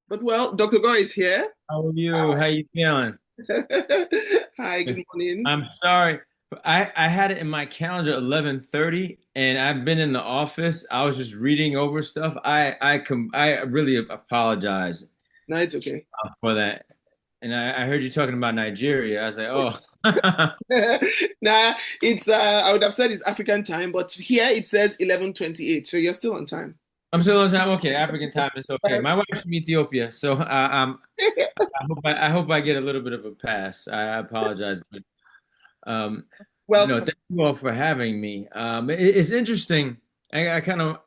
But well, Dr. Gore is here. How are you? Hi. How you feeling? Hi, good morning. I'm sorry. I had it in my calendar 11:30 and I've been in the office. I was just reading over stuff. I really apologize No, it's okay. for that. And I heard you talking about Nigeria. I was like, oh. Nah, it's I would have said it's African time, but here it says 11:28, so you're still on time. I'm still on time. Okay, African time is okay. My wife's from Ethiopia, so I hope I get a little bit of a pass. I apologize, but Um, Welcome. thank you all for having me. It's interesting. I kind of,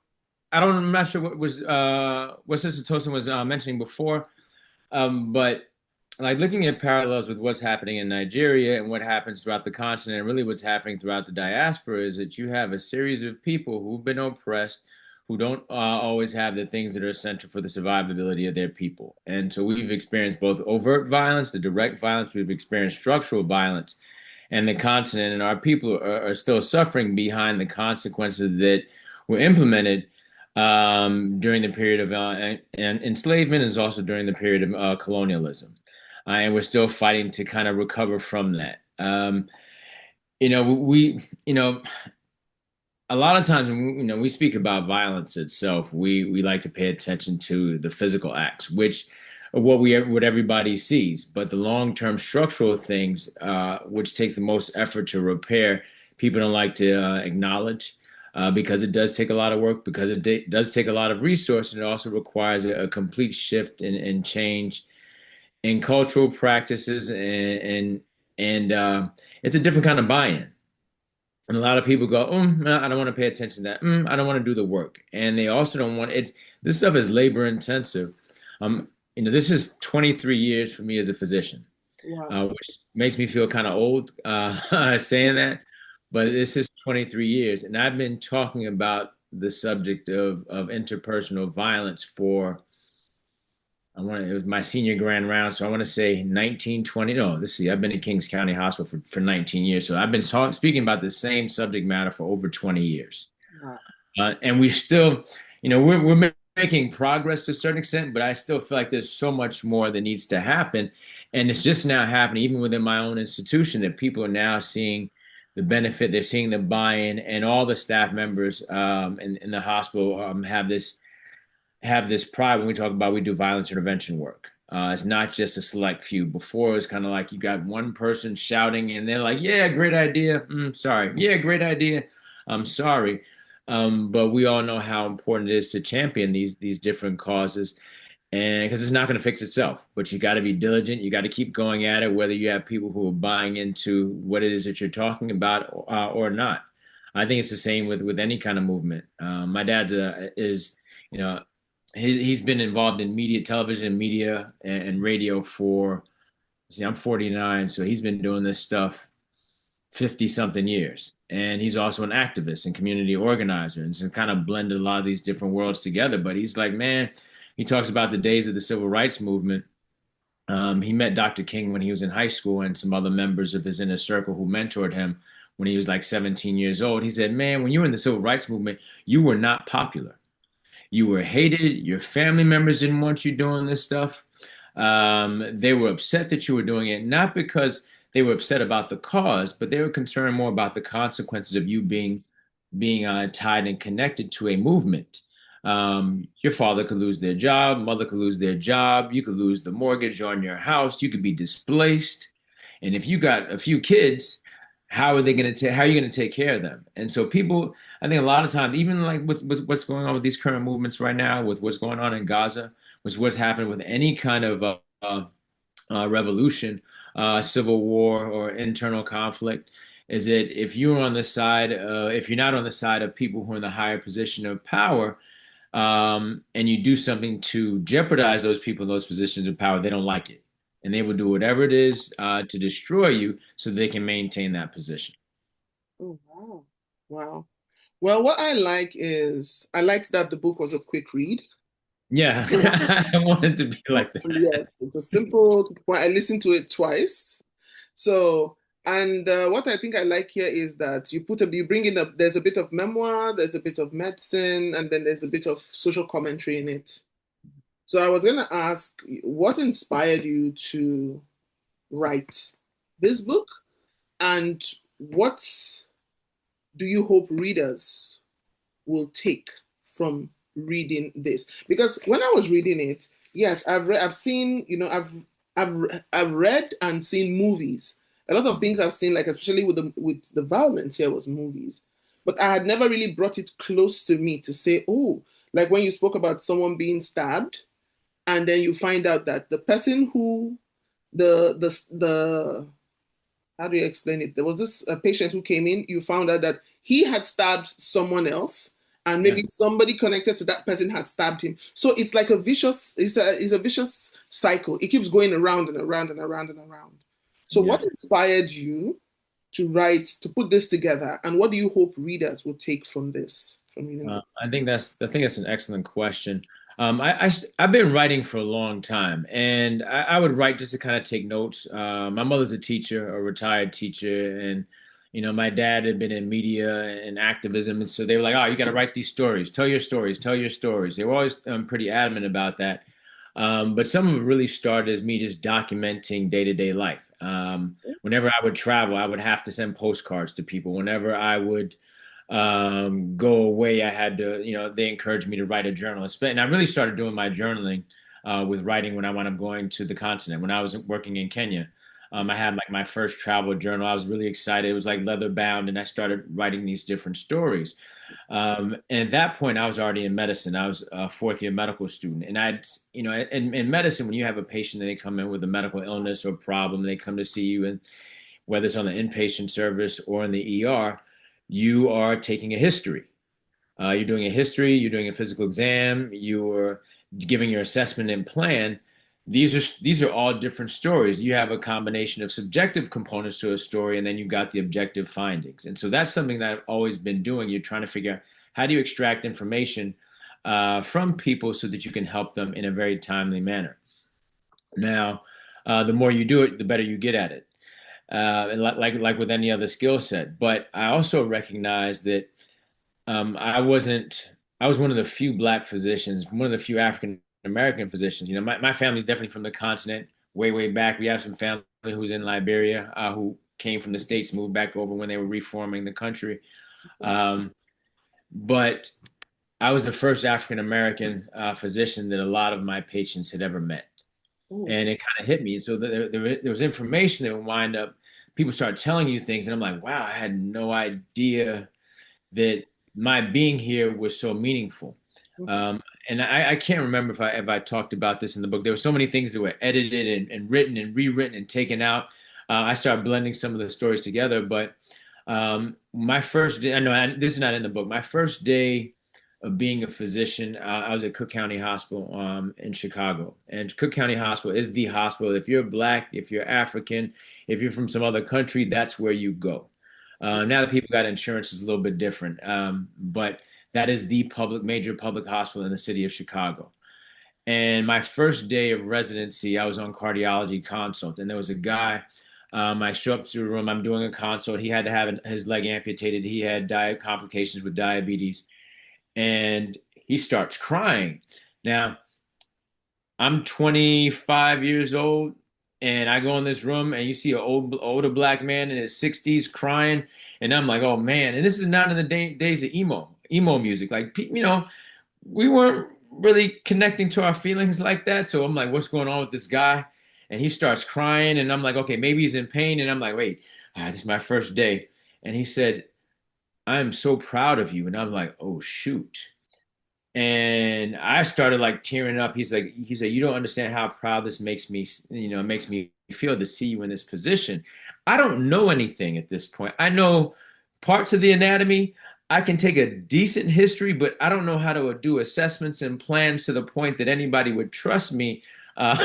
I'm not sure what Sister Tosin was mentioning before, but like looking at parallels with what's happening in Nigeria and what happens throughout the continent, and really what's happening throughout the diaspora is that you have a series of people who've been oppressed, who don't always have the things that are essential for the survivability of their people. And so we've experienced both overt violence, the direct violence, we've experienced structural violence and the continent and our people are still suffering behind the consequences that were implemented during the period of and enslavement, and also during the period of colonialism. And we're still fighting to kind of recover from that. A lot of times when we speak about violence itself, we like to pay attention to the physical acts, which are what everybody sees. But the long-term structural things, which take the most effort to repair, people don't like to acknowledge because it does take a lot of work, because does take a lot of resource, and it also requires a complete shift and change in cultural practices and it's a different kind of buy-in. And a lot of people go, no, I don't want to pay attention to that. I don't want to do the work. And they also don't want it. This stuff is labor intensive. Um, this is 23 years for me as a physician, Wow. which makes me feel kind of old saying that. But this is 23 years. And I've been talking about the subject of interpersonal violence for it was my senior grand round, so I want to say 1920. No, let's see. I've been at Kings County Hospital for 19 years, so I've been speaking about the same subject matter for over 20 years. Wow. And we still, we're making progress to a certain extent, but I still feel like there's so much more that needs to happen. And it's just now happening, even within my own institution, that people are now seeing the benefit, they're seeing the buy-in, and all the staff members in the hospital have this pride when we talk about we do violence intervention work. It's not just a select few. Before, it's kind of like you got one person shouting, and they're like, "Yeah, great idea. Sorry. Yeah, great idea. I'm sorry." But we all know how important it is to champion these different causes, and because it's not going to fix itself. But you got to be diligent. You got to keep going at it, whether you have people who are buying into what it is that you're talking about or not. I think it's the same with any kind of movement. My dad's is you know he's been involved in media, television, and media and radio for. See, I'm 49, so he's been doing this stuff 50 something years. And he's also an activist and community organizer, and so kind of blended a lot of these different worlds together. But he's like, man, he talks about the days of the civil rights movement. He met Dr. King when he was in high school, and some other members of his inner circle who mentored him when he was like 17 years old. He said, man, when you were in the civil rights movement, you were not popular. You were hated. Your family members didn't want you doing this stuff. They were upset that you were doing it, not because they were upset about the cause, but they were concerned more about the consequences of you being tied and connected to a movement. Your father could lose their job, mother could lose their job, you could lose the mortgage on your house, you could be displaced, and if you got a few kids, how are you going to take care of them? And so people, I think a lot of times, even like with what's going on with these current movements right now, with what's going on in Gaza, with what's happened with any kind of revolution, civil war, or internal conflict, is that if you're not on the side of people who are in the higher position of power, and you do something to jeopardize those people in those positions of power, they don't like it. And they will do whatever it is to destroy you so they can maintain that position. Oh, wow. Wow. Well, what I like is I liked that the book was a quick read. Yeah, I want it to be like that. Yes, it was simple to the point. I listened to it twice. So, and what I think I like here is that you bring in there's a bit of memoir, there's a bit of medicine, and then there's a bit of social commentary in it. So I was going to ask, what inspired you to write this book, and what do you hope readers will take from reading this? Because when I was reading it, yes, I've seen, I've read and seen movies. A lot of things I've seen, like especially with the violence here, was movies. But I had never really brought it close to me to say, oh, like when you spoke about someone being stabbed, and then you find out that the person who the how do you explain it? There was this patient who came in. You found out that he had stabbed someone else, and Yeah. maybe somebody connected to that person had stabbed him. So it's like a vicious. It's a vicious cycle. It keeps going around and around and around and around. So Yeah. what inspired you to write to put this together, and what do you hope readers will take from this from reading this? I think that's an excellent question. I've been writing for a long time, and I would write just to kind of take notes. My mother's a teacher, a retired teacher, and my dad had been in media and activism, and so they were like, "Oh, you got to write these stories. Tell your stories. Tell your stories." They were always pretty adamant about that. But some of it really started as me just documenting day-to-day life. Whenever I would travel, I would have to send postcards to people. Whenever I would go away, I had to, they encouraged me to write a journal. And I really started doing my journaling with writing when I wound up going to the continent. When I was working in Kenya, I had like my first travel journal. I was really excited. It was like leather bound, and I started writing these different stories. And at that point, I was already in medicine. I was a fourth year medical student. And in medicine, when you have a patient and they come in with a medical illness or problem, they come to see you, and whether it's on the inpatient service or in the ER, you are taking a history. You're doing a history, you're doing a physical exam, you're giving your assessment and plan. These are all different stories. You have a combination of subjective components to a story, and then you got the objective findings. And so that's something that I've always been doing. You're trying to figure out how do you extract information from people so that you can help them in a very timely manner. Now, the more you do it, the better you get at it, and like with any other skill set. But I also recognize that I wasn't. I was one of the few black physicians, one of the few African American physicians. My family's definitely from the continent, way back. We have some family who's in Liberia, who came from the States, moved back over when they were reforming the country. Um, but I was the first African American physician that a lot of my patients had ever met, Oh, and it kind of hit me. So there was information that would wind up. People start telling you things, and I'm like, wow, I had no idea that my being here was so meaningful. Um, and I can't remember if I talked about this in the book. There were so many things that were edited and written and rewritten and taken out. I started blending some of the stories together. But my first day, I know this is not in the book. My first day of being a physician, I was at Cook County Hospital in Chicago. And Cook County Hospital is the hospital. If you're black, if you're African, if you're from some other country, that's where you go. Now that people got insurance, is a little bit different. But that is the major public hospital in the city of Chicago. And my first day of residency, I was on cardiology consult, and there was a guy. I show up to the room. I'm doing a consult. He had to have his leg amputated. He had complications with diabetes, and he starts crying. Now, I'm 25 years old, and I go in this room, and you see an older black man in his 60s crying, and I'm like, oh man! And this is not in the days of emo music. Like, we weren't really connecting to our feelings like that. So I'm like, what's going on with this guy? And he starts crying, and I'm like, okay, maybe he's in pain. And I'm like, wait, this is my first day. And he said, I'm so proud of you. And I'm like, oh shoot. And I started like tearing up. He said, you don't understand how proud this makes me, makes me feel to see you in this position. I don't know anything at this point. I know parts of the anatomy. I can take a decent history, but I don't know how to do assessments and plans to the point that anybody would trust me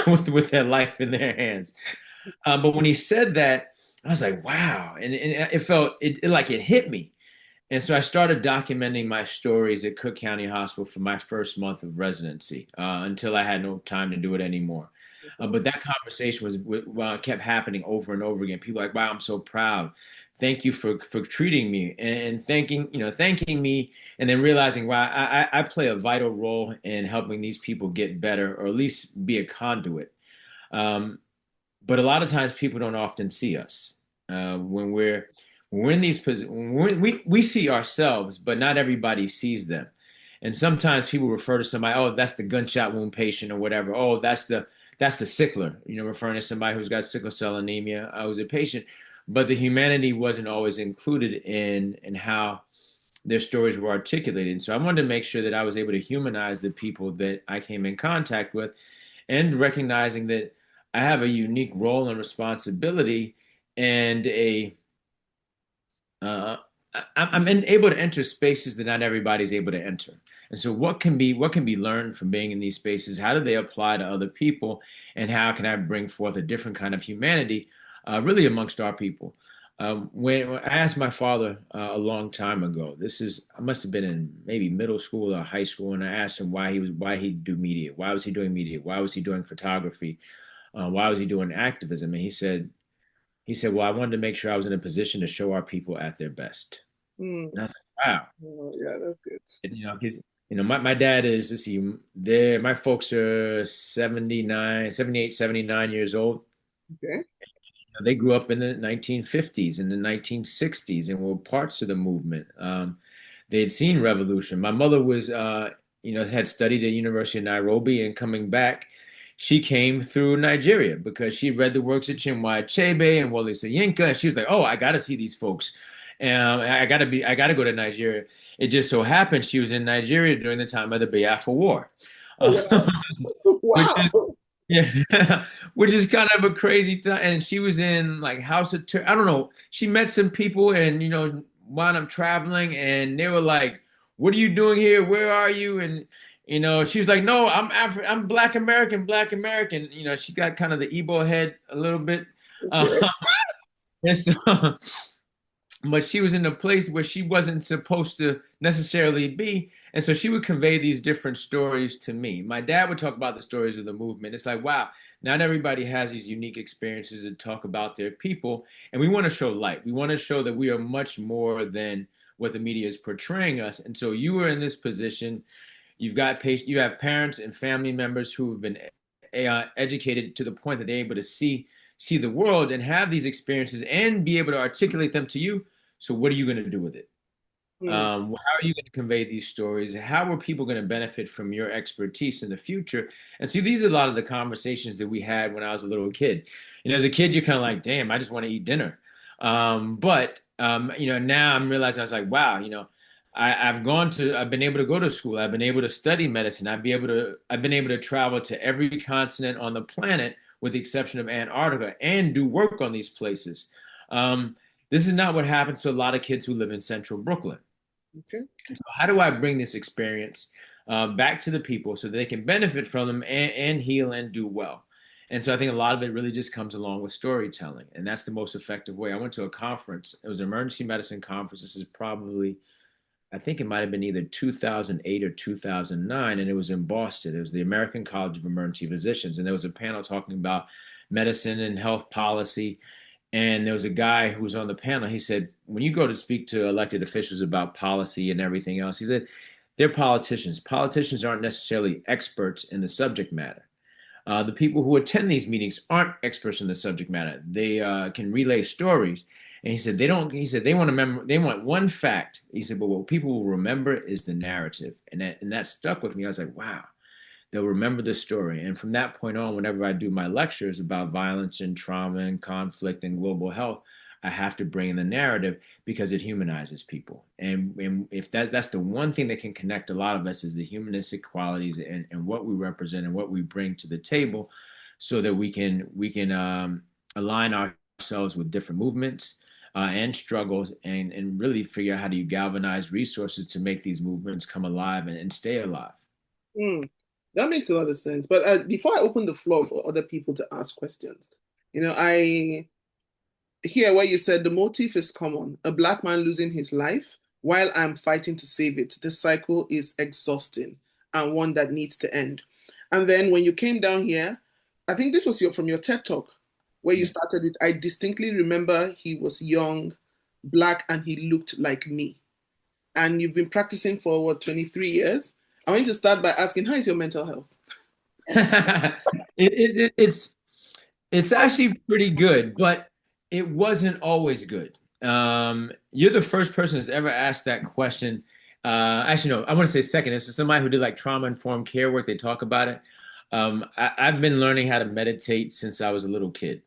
with their life in their hands. But when he said that, I was like, wow. And it felt like it hit me. And so I started documenting my stories at Cook County Hospital for my first month of residency until I had no time to do it anymore. Okay. But that conversation kept happening over and over again. People were like, "Wow, I'm so proud. Thank you for treating me and thanking me, and then realizing, wow, I play a vital role in helping these people get better, or at least be a conduit." Um, but a lot of times people don't often see us when we're in these positions. We see ourselves, but not everybody sees them. And sometimes people refer to somebody, oh, that's the gunshot wound patient or whatever. Oh, that's the sickler, referring to somebody who's got sickle cell anemia. I was a patient, but the humanity wasn't always included in how their stories were articulated. And so I wanted to make sure that I was able to humanize the people that I came in contact with, and recognizing that I have a unique role and responsibility, and uh, I'm able to enter spaces that not everybody's able to enter. And so, what can be learned from being in these spaces? How do they apply to other people, and how can I bring forth a different kind of humanity, really amongst our people? When I asked my father a long time ago, I must have been in maybe middle school or high school, and I asked him why he do media, why was he doing media, why was he doing photography, why was he doing activism, and he said, well, I wanted to make sure I was in a position to show our people at their best. Mm. And I was like, wow. Oh, yeah, that's good. And, my dad is, let's see, my folks are 79, 78, 79 years old. Okay. They grew up in the 1950s and the 1960s and were parts of the movement. They had seen revolution. My mother had studied at University of Nairobi, and coming back, she came through Nigeria because she read the works of Chinua Achebe and Wole Soyinka, and she was like, "Oh, I got to see these folks. I got to go to Nigeria." It just so happened she was in Nigeria during the time of the Biafra War. Oh, wow. Which Wow. yeah, which is kind of a crazy time. And she was in like House of I don't know. She met some people and wound up traveling, and they were like, "What are you doing here? Where are you?" And she was like, "No, I'm Black American, Black American." She got kind of the Igbo head a little bit. Uh, Okay. and so, but she was in a place where she wasn't supposed to necessarily be. And so she would convey these different stories to me. My dad would talk about the stories of the movement. It's like, wow, not everybody has these unique experiences to talk about their people. And we want to show light. We want to show that we are much more than what the media is portraying us. And so you are in this position. You have parents and family members who have been educated to the point that they're able to see the world and have these experiences and be able to articulate them to you. So what are you going to do with it? Mm. How are you going to convey these stories? How are people going to benefit from your expertise in the future? And so these are a lot of the conversations that we had when I was a little kid. As a kid, you're kind of like, damn, I just want to eat dinner. But now I'm realizing I was like, wow, I've been able to go to school. I've been able to study medicine. I've been able to travel to every continent on the planet, with the exception of Antarctica, and do work on these places. Um, this is not what happens to a lot of kids who live in central Brooklyn. Okay. And so how do I bring this experience back to the people so that they can benefit from them and heal and do well? And so I think a lot of it really just comes along with storytelling, and that's the most effective way. I went to a conference. It was an emergency medicine conference. This is probably, I think it might have been either 2008 or 2009, and it was in Boston. It was the American College of Emergency Physicians, and there was a panel talking about medicine and health policy. And there was a guy who was on the panel. He said, when you go to speak to elected officials about policy and everything else, he said, they're politicians. Politicians aren't necessarily experts in the subject matter. The people who attend these meetings aren't experts in the subject matter. They can relay stories. And he said they don't. He said they want to remember. They want one fact. He said, but what people will remember is the narrative, and that stuck with me. I was like, wow, they'll remember the story. And from that point on, whenever I do my lectures about violence and trauma and conflict and global health, I have to bring in the narrative because it humanizes people. And if that's the one thing that can connect a lot of us is the humanistic qualities and what we represent and what we bring to the table, so that we can align ourselves with different movements and struggles, and really figure out how do you galvanize resources to make these movements come alive and stay alive. Mm. That makes a lot of sense. But before I open the floor for other people to ask questions, I hear where you said the motive is common, a black man losing his life while I'm fighting to save it. This cycle is exhausting and one that needs to end. And then when you came down here, I think this was from your TED talk where you Yeah. started with, I distinctly remember he was young, black, and he looked like me. And you've been practicing for what, 23 years? I want you to start by asking, how is your mental health? It's actually pretty good, but it wasn't always good. You're the first person that's ever asked that question. Actually, no, I want to say second. This is somebody who did like trauma informed care work. They talk about it. I've been learning how to meditate since I was a little kid,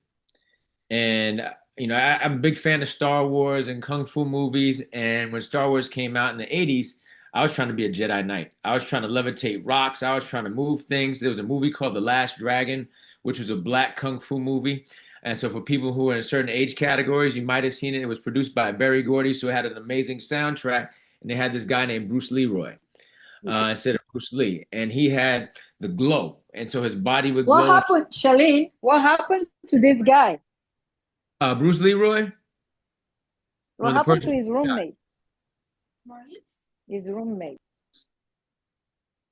and I'm a big fan of Star Wars and kung fu movies. And when Star Wars came out in the '80s, I was trying to be a Jedi Knight. I was trying to levitate rocks. I was trying to move things. There was a movie called The Last Dragon, which was a black kung fu movie. And so for people who are in certain age categories, you might have seen it. It was produced by Barry Gordy, so it had an amazing soundtrack. And they had this guy named Bruce Leroy instead of Bruce Lee, and he had the glow, and so his body would What glow. happened, Charlene? What happened to this guy? Bruce Leroy, What when the happened to person his died. roommate? His roommate.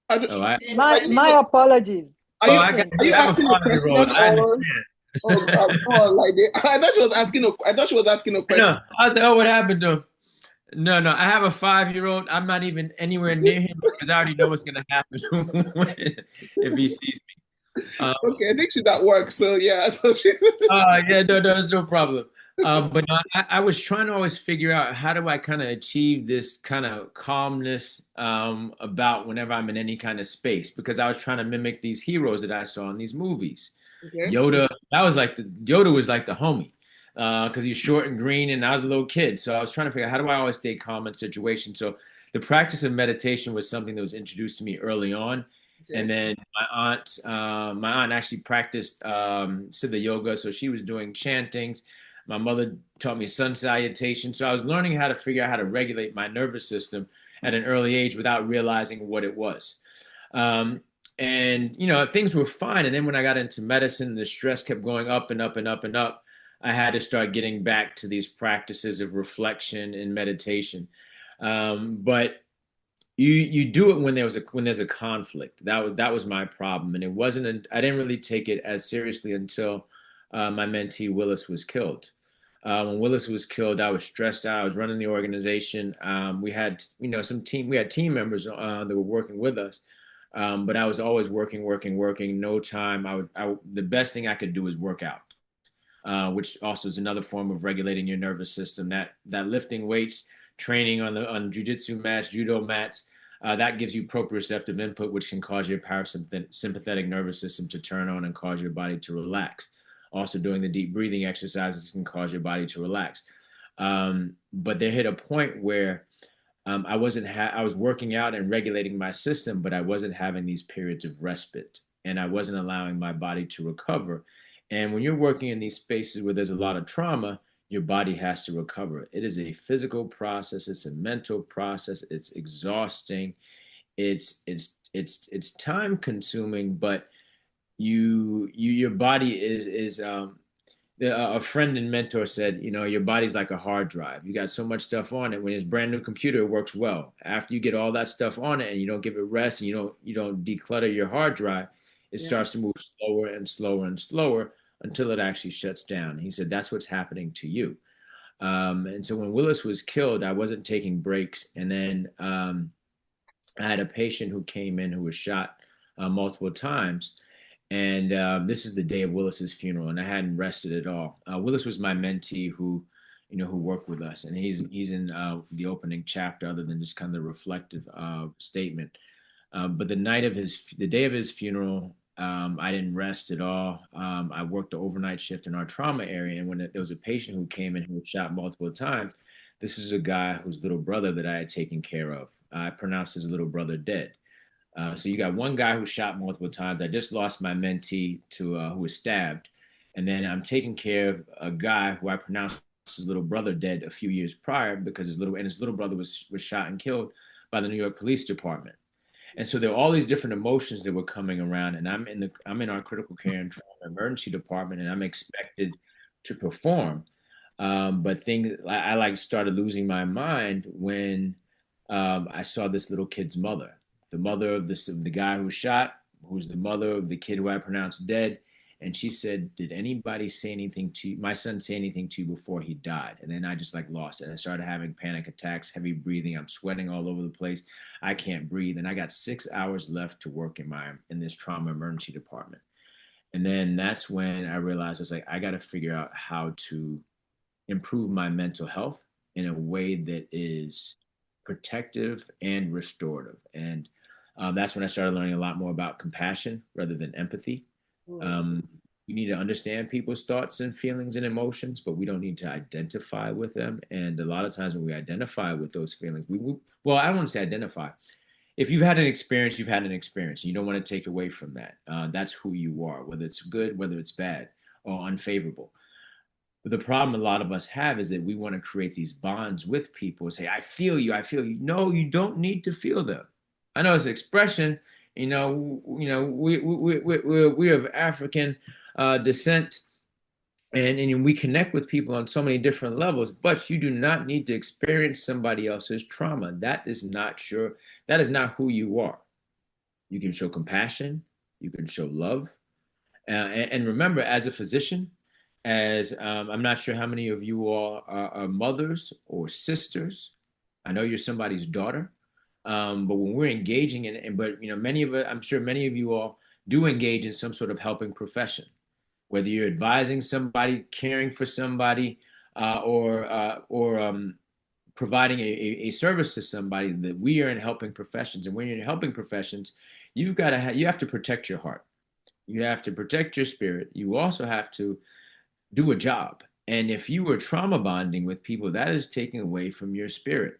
I don't- Oh, I, My apologies. Are oh, you I got, are you I have a asking a father role. question I or understand. I thought she was asking I thought she was asking a No, question. I was like, oh, what happened to him? No, no, I have a 5-year-old. I'm not even anywhere near him because I already know what's going to happen if he sees me. Um, Okay, I think she's at work, so yeah. So she yeah, no, no, there's no problem. But no, I was trying to always figure out how do I kind of achieve this kind of calmness about whenever I'm in any kind of space because I was trying to mimic these heroes that I saw in these movies. okay. Yoda was like the homie because he's short and green, and I was a little kid, so I was trying to figure out how do I always stay calm in situations. So the practice of meditation was something that was introduced to me early on. And Okay. then my aunt actually practiced Siddha yoga, so she was doing chantings. My mother taught me sun salutation, so I was learning how to figure out how to regulate my nervous system at an early age without realizing what it was. Um, and things were fine. And then when I got into medicine, the stress kept going up and up and up and up. I had to start getting back to these practices of reflection and meditation. But you do it when there's a conflict. That was my problem, and it wasn't. I didn't really take it as seriously until my mentee Willis was killed. When Willis was killed, I was stressed out. I was running the organization. We had we had team members that were working with us, but I was always working, working, working. No time. The best thing I could do is work out, which also is another form of regulating your nervous system. That lifting weights, training on jujitsu mats, judo mats, that gives you proprioceptive input, which can cause your parasympathetic nervous system to turn on and cause your body to relax. Also, doing the deep breathing exercises can cause your body to relax. But there hit a point where I was working out and regulating my system, but I wasn't having these periods of respite, and I wasn't allowing my body to recover. And when you're working in these spaces where there's a lot of trauma, your body has to recover. It is a physical process. It's a mental process. It's exhausting. It's time consuming, but your body is a friend and mentor said, your body's like a hard drive. You got so much stuff on it. When it's a brand new computer, it works well. After you get all that stuff on it and you don't give it rest and you don't declutter your hard drive, it Yeah. starts to move slower and slower and slower until it actually shuts down. He said that's what's happening to you. And so when Willis was killed, I wasn't taking breaks. And then I had a patient who came in who was shot multiple times. And this is the day of Willis's funeral, and I hadn't rested at all. Willis was my mentee who worked with us, and he's in the opening chapter, other than just kind of the reflective statement. But the day of his funeral, I didn't rest at all. I worked the overnight shift in our trauma area, and when there was a patient who came in who was shot multiple times, this is a guy whose little brother that I had taken care of. I pronounced his little brother dead. So you got one guy who shot multiple times. I just lost my mentee to who was stabbed, and then I'm taking care of a guy who I pronounced his little brother dead a few years prior because his little brother was shot and killed by the New York Police Department. And so there were all these different emotions that were coming around, and I'm in our critical care and trauma emergency department, and I'm expected to perform. But things I like started losing my mind when I saw this little kid's mother, the mother of the guy who was shot, who's the mother of the kid who I pronounced dead. And she said, "Did anybody say anything to you, my son say anything to you before he died?" And then I just like lost it. I started having panic attacks, heavy breathing. I'm sweating all over the place. I can't breathe. And I got 6 hours left to work in this trauma emergency department. And then that's when I realized I was like, I got to figure out how to improve my mental health in a way that is protective and restorative. And that's when I started learning a lot more about compassion rather than empathy. Mm. Um, we need to understand people's thoughts and feelings and emotions, but we don't need to identify with them. And a lot of times when we identify with those feelings, well, I don't want to say identify. If you've had an experience, you've had an experience. You don't want to take away from that. That's who you are, whether it's good, whether it's bad or unfavorable. But the problem a lot of us have is that we want to create these bonds with people and say, I feel you, I feel you. No, you don't need to feel them. I know it's an expression, we're of African descent, and we connect with people on so many different levels, but you do not need to experience somebody else's trauma. That is not who you are. You can show compassion, you can show love, and remember, as a physician, as I'm not sure how many of you all are mothers or sisters. I know you're somebody's daughter, but when we're engaging but many of it, I'm sure many of you all do engage in some sort of helping profession, whether you're advising somebody, caring for somebody, or providing a service to somebody. That we are in helping professions, and when you're in helping professions, you have to protect your heart. You have to protect your spirit. You also have to do a job. And if you were trauma bonding with people, that is taking away from your spirit.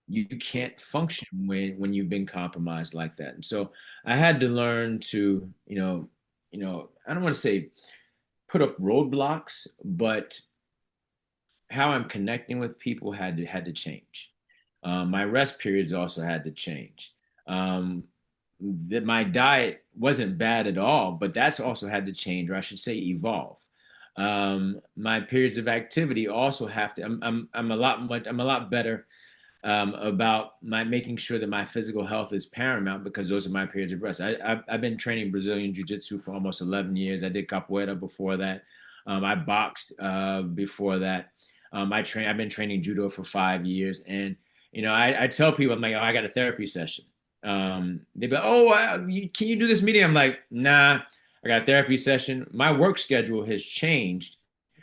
You can't function when you've been compromised like that. And so I had to learn to, I don't want to say put up roadblocks, but how I'm connecting with people had to change. My rest periods also had to change. Um, that my diet wasn't bad at all, but that's also had to change, or I should say, evolve. My periods of activity also have to. I'm a lot better about my making sure that my physical health is paramount because those are my periods of rest. I've been training Brazilian Jiu Jitsu for almost 11 years. I did capoeira before that. I boxed before that. I've been training judo for 5 years, and I tell people, I'm like, oh, I got a therapy session. They be like, oh, can you do this meeting? I'm like, nah, I got a therapy session. My work schedule has changed.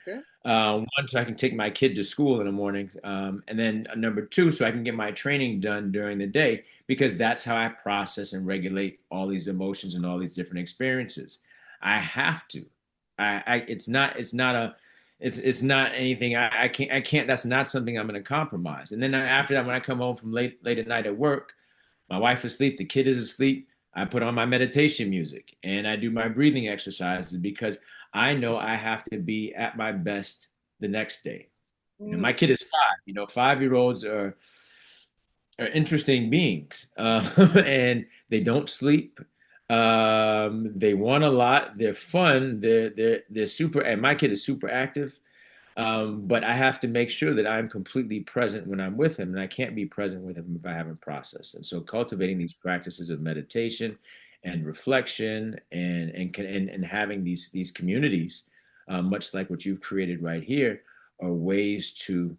Okay. One, so I can take my kid to school in the morning, and then number two, so I can get my training done during the day because that's how I process and regulate all these emotions and all these different experiences. I have to. It's not anything. I can't. That's not something I'm going to compromise. And then after that, when I come home from late at night at work, my wife is asleep, the kid is asleep. I put on my meditation music and I do my breathing exercises because I know I have to be at my best the next day. Mm. My kid is 5. 5-year-olds are interesting beings, and they don't sleep. They want a lot. They're fun. They're super. And my kid is super active. But I have to make sure that I'm completely present when I'm with him, and I can't be present with him if I haven't processed. And so, cultivating these practices of meditation and reflection, and having these communities, much like what you've created right here, are ways to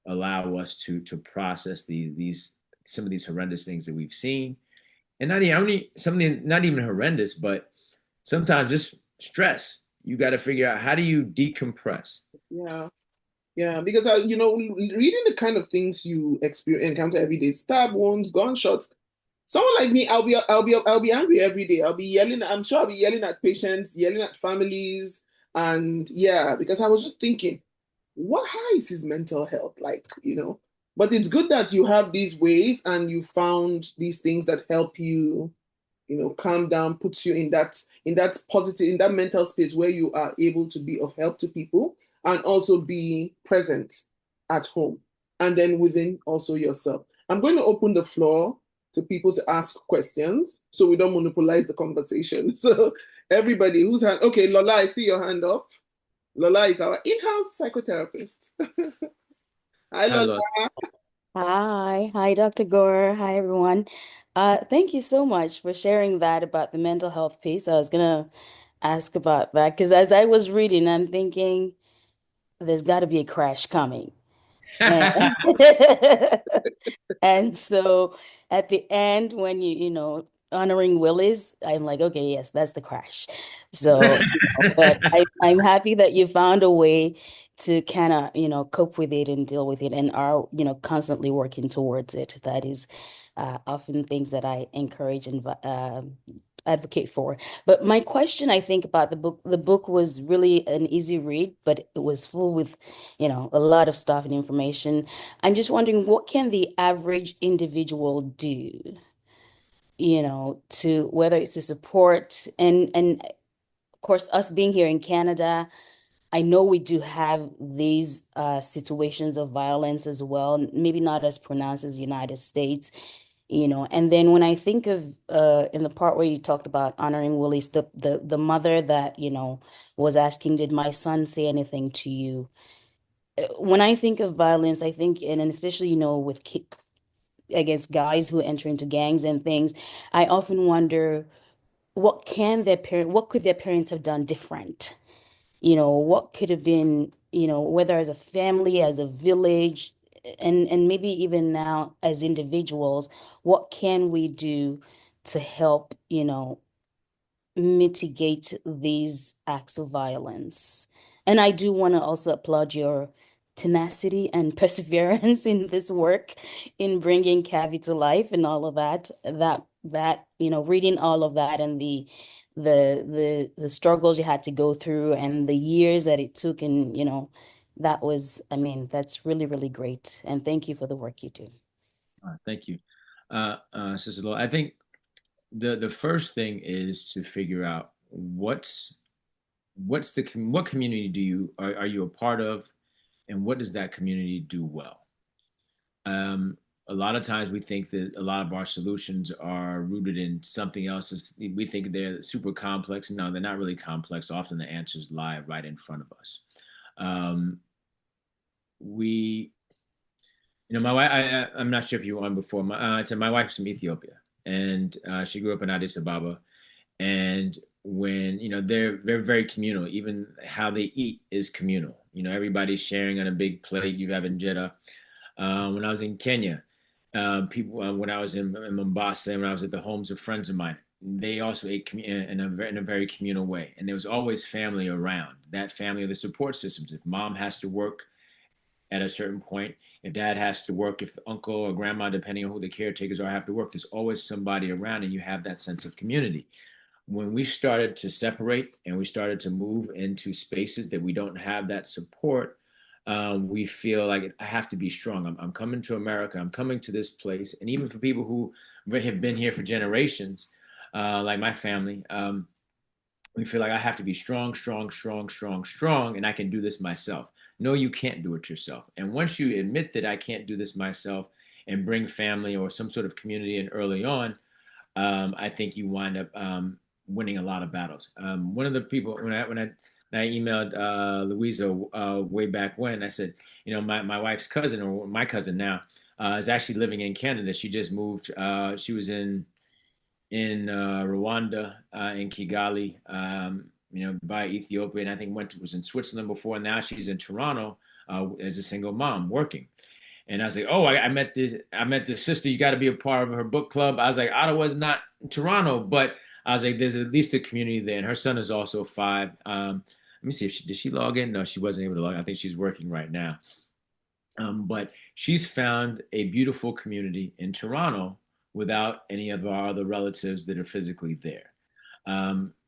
allow us to process these some of these horrendous things that we've seen, and not even only something not even horrendous, but sometimes just stress. You got to figure out how do you decompress. Yeah. Yeah, because reading the kind of things you experience encounter every day, stab wounds, gunshots. Someone like me, I'll be angry every day. I'll be yelling. I'm sure I'll be yelling at patients, yelling at families, and yeah, because I was just thinking, how is his mental health like? But it's good that you have these ways and you found these things that help you calm down, puts you in that positive, in that mental space where you are able to be of help to people and also be present at home and then within also yourself. I'm going to open the floor to people to ask questions so we don't monopolize the conversation. So everybody who's hand, okay, Lola, I see your hand up. Lola is our in-house psychotherapist. Hi, Hi, Lola. Lord. Hi, Dr. Gore. Hi, everyone. Thank you so much for sharing that about the mental health piece. I was gonna ask about that because as I was reading, I'm thinking there's got to be a crash coming. And and so at the end, when honoring Willis, I'm like, okay, yes, that's the crash. So, but I'm happy that you found a way to kind of, cope with it and deal with it and are, constantly working towards it. That is often things that I encourage and advocate for. But my question, I think, about the book was really an easy read, but it was full with, a lot of stuff and information. I'm just wondering, what can the average individual do, to whether it's to support and of course, us being here in Canada, I know we do have these situations of violence as well, maybe not as pronounced as United States, And then when I think of in the part where you talked about honoring Willie's, the mother that, was asking, did my son say anything to you? When I think of violence, I think, and especially, with ki I guess guys who enter into gangs and things, I often wonder what could their parents have done different? What could have been, whether as a family, as a village, and maybe even now as individuals, what can we do to help, mitigate these acts of violence. And I do want to also applaud your tenacity and perseverance in this work in bringing Cavi to life and all of that. Reading all of that and the struggles you had to go through and the years that it took and that was, I mean, that's really, really great. And thank you for the work you do. Thank you, Sister Laura. I think the first thing is to figure out what community are you a part of, and what does that community do well. Um, a lot of times we think that a lot of our solutions are rooted in something else. We think they're super complex. No, they're not really complex. Often the answers lie right in front of us. Um, we, my wife. I'm not sure if you were on before. My wife's from Ethiopia, and she grew up in Addis Ababa. And when they're very communal. Even how they eat is communal. Everybody's sharing on a big plate. You have injera. When I was in Kenya, people when I was in Mombasa, and when I was at the homes of friends of mine, they also ate in a very communal way, and there was always family around. That family are the support systems. If mom has to work at a certain point, if dad has to work, if uncle or grandma, depending on who the caretakers are, have to work, there's always somebody around, and you have that sense of community. When we started to separate and we started to move into spaces that we don't have that support, we feel like I have to be strong. I'm coming to America. I'm coming to this place. And even for people who have been here for generations, like my family, we feel like I have to be strong, strong, strong, strong, strong, and I can do this myself. No, you can't do it yourself. And once you admit that I can't do this myself and bring family or some sort of community in early on, I think you wind up winning a lot of battles. One of the people when I emailed Louisa way back when, I said, my wife's cousin, or my cousin now, is actually living in Canada. She just moved. She was in Rwanda, in Kigali, by Ethiopia, and I think was in Switzerland before. Now she's in Toronto as a single mom working. And I was like, oh, I met this sister. You got to be a part of her book club. I was like, Ottawa's not Toronto, but I was like, there's at least a community there. And her son is also 5. Let me see if did she log in? No, she wasn't able to log in. I think she's working right now. But she's found a beautiful community in Toronto without any of our other relatives that are physically there.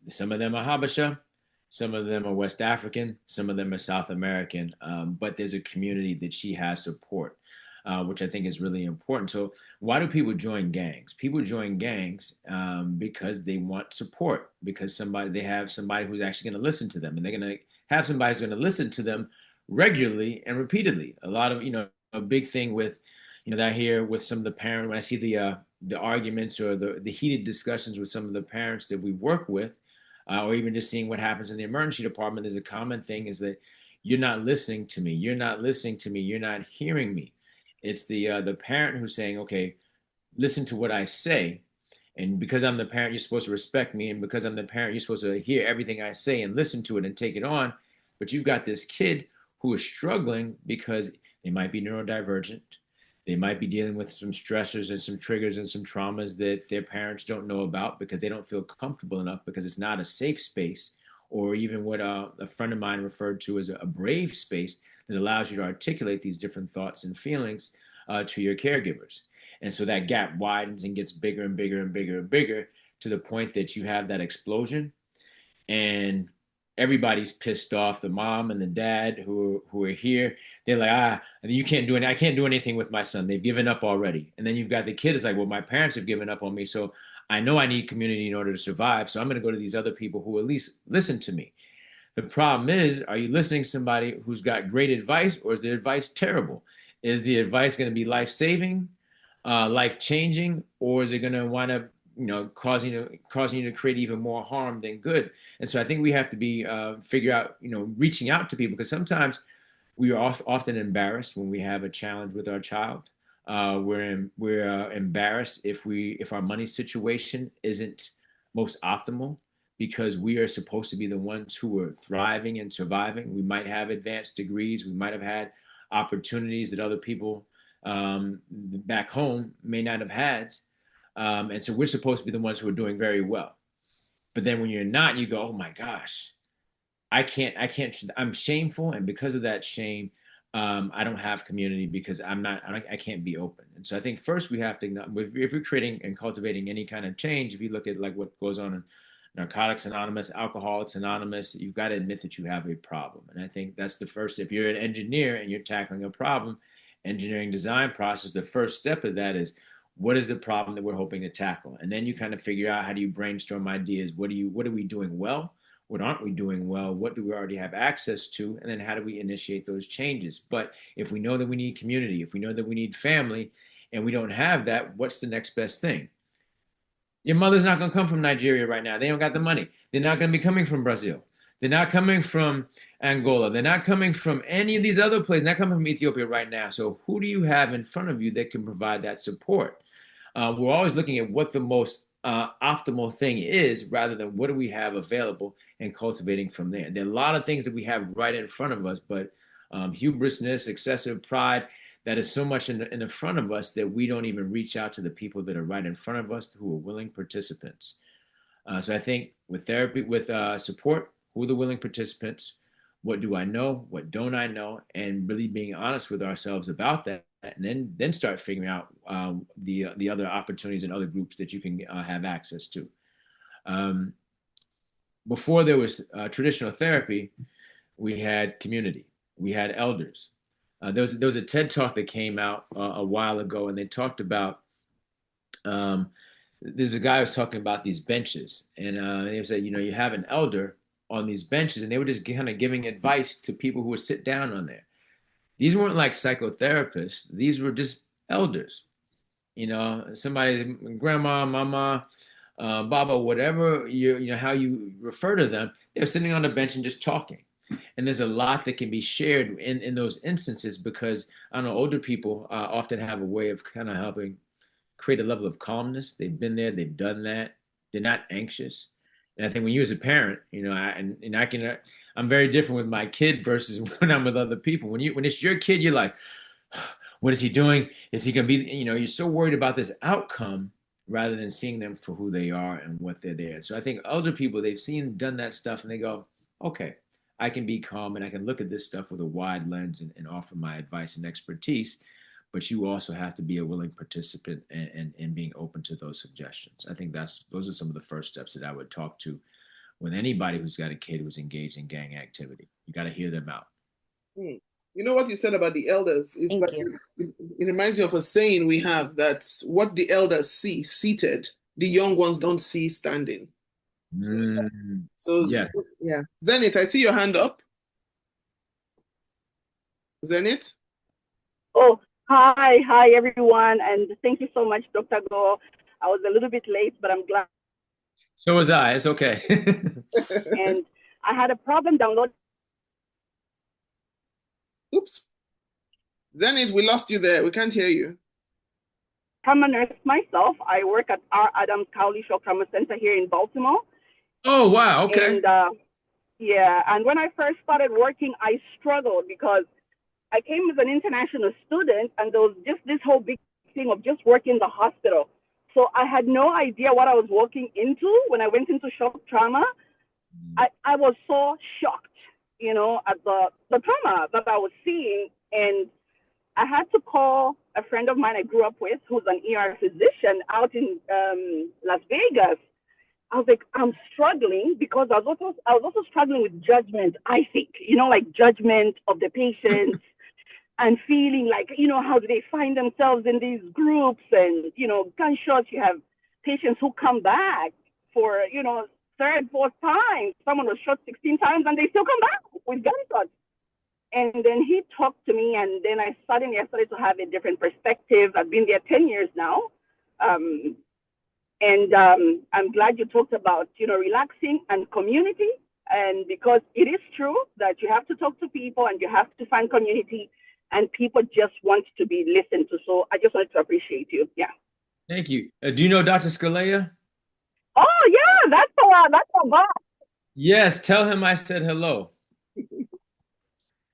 Some of them are Habesha, some of them are West African, some of them are South American, but there's a community that she has support, which I think is really important. So, why do people join gangs? People join gangs because they want support, because they have somebody who's actually going to listen to them, and they're going to have somebody who's going to listen to them regularly and repeatedly. A lot of a big thing with that I hear with some of the parents when I see the arguments or the heated discussions with some of the parents that we work with. or even just seeing what happens in the emergency department, there's a common thing is that you're not listening to me. You're not listening to me. You're not hearing me. It's the parent who's saying, okay, listen to what I say. And because I'm the parent, you're supposed to respect me. And because I'm the parent, you're supposed to hear everything I say and listen to it and take it on. But you've got this kid who is struggling because they might be neurodivergent. They might be dealing with some stressors and some triggers and some traumas that their parents don't know about because they don't feel comfortable enough because it's not a safe space, or even what a friend of mine referred to as a brave space that allows you to articulate these different thoughts and feelings to your caregivers. And so that gap widens and gets bigger and bigger and bigger and bigger to the point that you have that explosion, and everybody's pissed off. The mom and the dad who are here, they're like, you can't do anything. I can't do anything with my son. They've given up already. And then you've got the kid is like, well, my parents have given up on me, so I know I need community in order to survive. So I'm going to go to these other people who at least listen to me. The problem is, are you listening to somebody who's got great advice, or is the advice terrible? Is the advice going to be life saving, life changing, or is it going to wind up, causing you to create even more harm than good? And so I think we have to be figure out, reaching out to people, because sometimes we are often embarrassed when we have a challenge with our child. We're embarrassed if our money situation isn't most optimal, because we are supposed to be the ones who are thriving and surviving. We might have advanced degrees. We might have had opportunities that other people back home may not have had. And so we're supposed to be the ones who are doing very well. But then when you're not, you go, oh my gosh, I'm shameful. And because of that shame, I don't have community because I can't be open. And so I think first we have to, if we're creating and cultivating any kind of change, if you look at like what goes on in Narcotics Anonymous, Alcoholics Anonymous, you've got to admit that you have a problem. And I think that's the first. If you're an engineer and you're tackling a problem, engineering design process, the first step of that is, what is the problem that we're hoping to tackle? And then you kind of figure out, how do you brainstorm ideas? What are we doing well? What aren't we doing well? What do we already have access to? And then how do we initiate those changes? But if we know that we need community, if we know that we need family, and we don't have that, what's the next best thing? Your mother's not going to come from Nigeria right now. They don't got the money. They're not going to be coming from Brazil. They're not coming from Angola. They're not coming from any of these other places. They're not coming from Ethiopia right now. So who do you have in front of you that can provide that support? We're always looking at what the most optimal thing is, rather than what do we have available, and cultivating from there. There are a lot of things that we have right in front of us, but hubrisness, excessive pride, that is so much in the front of us that we don't even reach out to the people that are right in front of us who are willing participants. So I think with therapy, with support, who are the willing participants? What do I know? What don't I know? And really being honest with ourselves about that, and then start figuring out the other opportunities and other groups that you can have access to. Before there was traditional therapy, we had community, we had elders. There was a TED talk that came out a while ago, and they talked about. There's a guy who was talking about these benches, and they said, you have an elder on these benches, and they were just kind of giving advice to people who would sit down on there. These weren't like psychotherapists; these were just elders. Somebody, grandma, mama, baba, whatever how you refer to them. They're sitting on the bench and just talking. And there's a lot that can be shared in those instances, because I don't know, older people often have a way of kind of helping create a level of calmness. They've been there, they've done that. They're not anxious. And I think when you as a parent, I'm very different with my kid versus when I'm with other people. When it's your kid, you're like, what is he doing? Is he gonna be? You're so worried about this outcome rather than seeing them for who they are and what they're there. So I think older people, they've done that stuff, and they go, okay, I can be calm and I can look at this stuff with a wide lens and offer my advice and expertise. But you also have to be a willing participant and being open to those suggestions. I think those are some of the first steps that I would talk to with anybody who's got a kid who's engaged in gang activity. You got to hear them out. You know what you said about the elders? It's Thank like you. it reminds me of a saying we have, that what the elders see seated, the young ones don't see standing. So Yes. yeah. Zenith, I see your hand up. Zenith? Oh, hi, everyone, and thank you so much, Dr. Gore. I was a little bit late, but I'm glad. So was I. It's okay. and I had a problem downloading. Oops. Zenith, we lost you there. We can't hear you. I'm a nurse myself. I work at R. Adams Cowley Shock Trauma Center here in Baltimore. Oh, wow. Okay. And yeah, and when I first started working, I struggled because I came as an international student, and there was just this whole big thing of just working in the hospital. So I had no idea what I was walking into when I went into shock trauma. I was so shocked, at the trauma that I was seeing. And I had to call a friend of mine I grew up with who's an ER physician out in Las Vegas. I was like, I'm struggling because I was also struggling with judgment, I think, like judgment of the patient and feeling like, how do they find themselves in these groups and, gunshots. You have patients who come back for, third, fourth time. Someone was shot 16 times and they still come back with gunshots. And then he talked to me, and then I started to have a different perspective. I've been there 10 years now. Um, and I'm glad you talked about, relaxing and community. And because it is true that you have to talk to people and you have to find community, and people just want to be listened to. So I just wanted to appreciate you. Yeah. Thank you. Do you know Dr. Scalea? Oh yeah, that's a lot. Yes, tell him I said hello.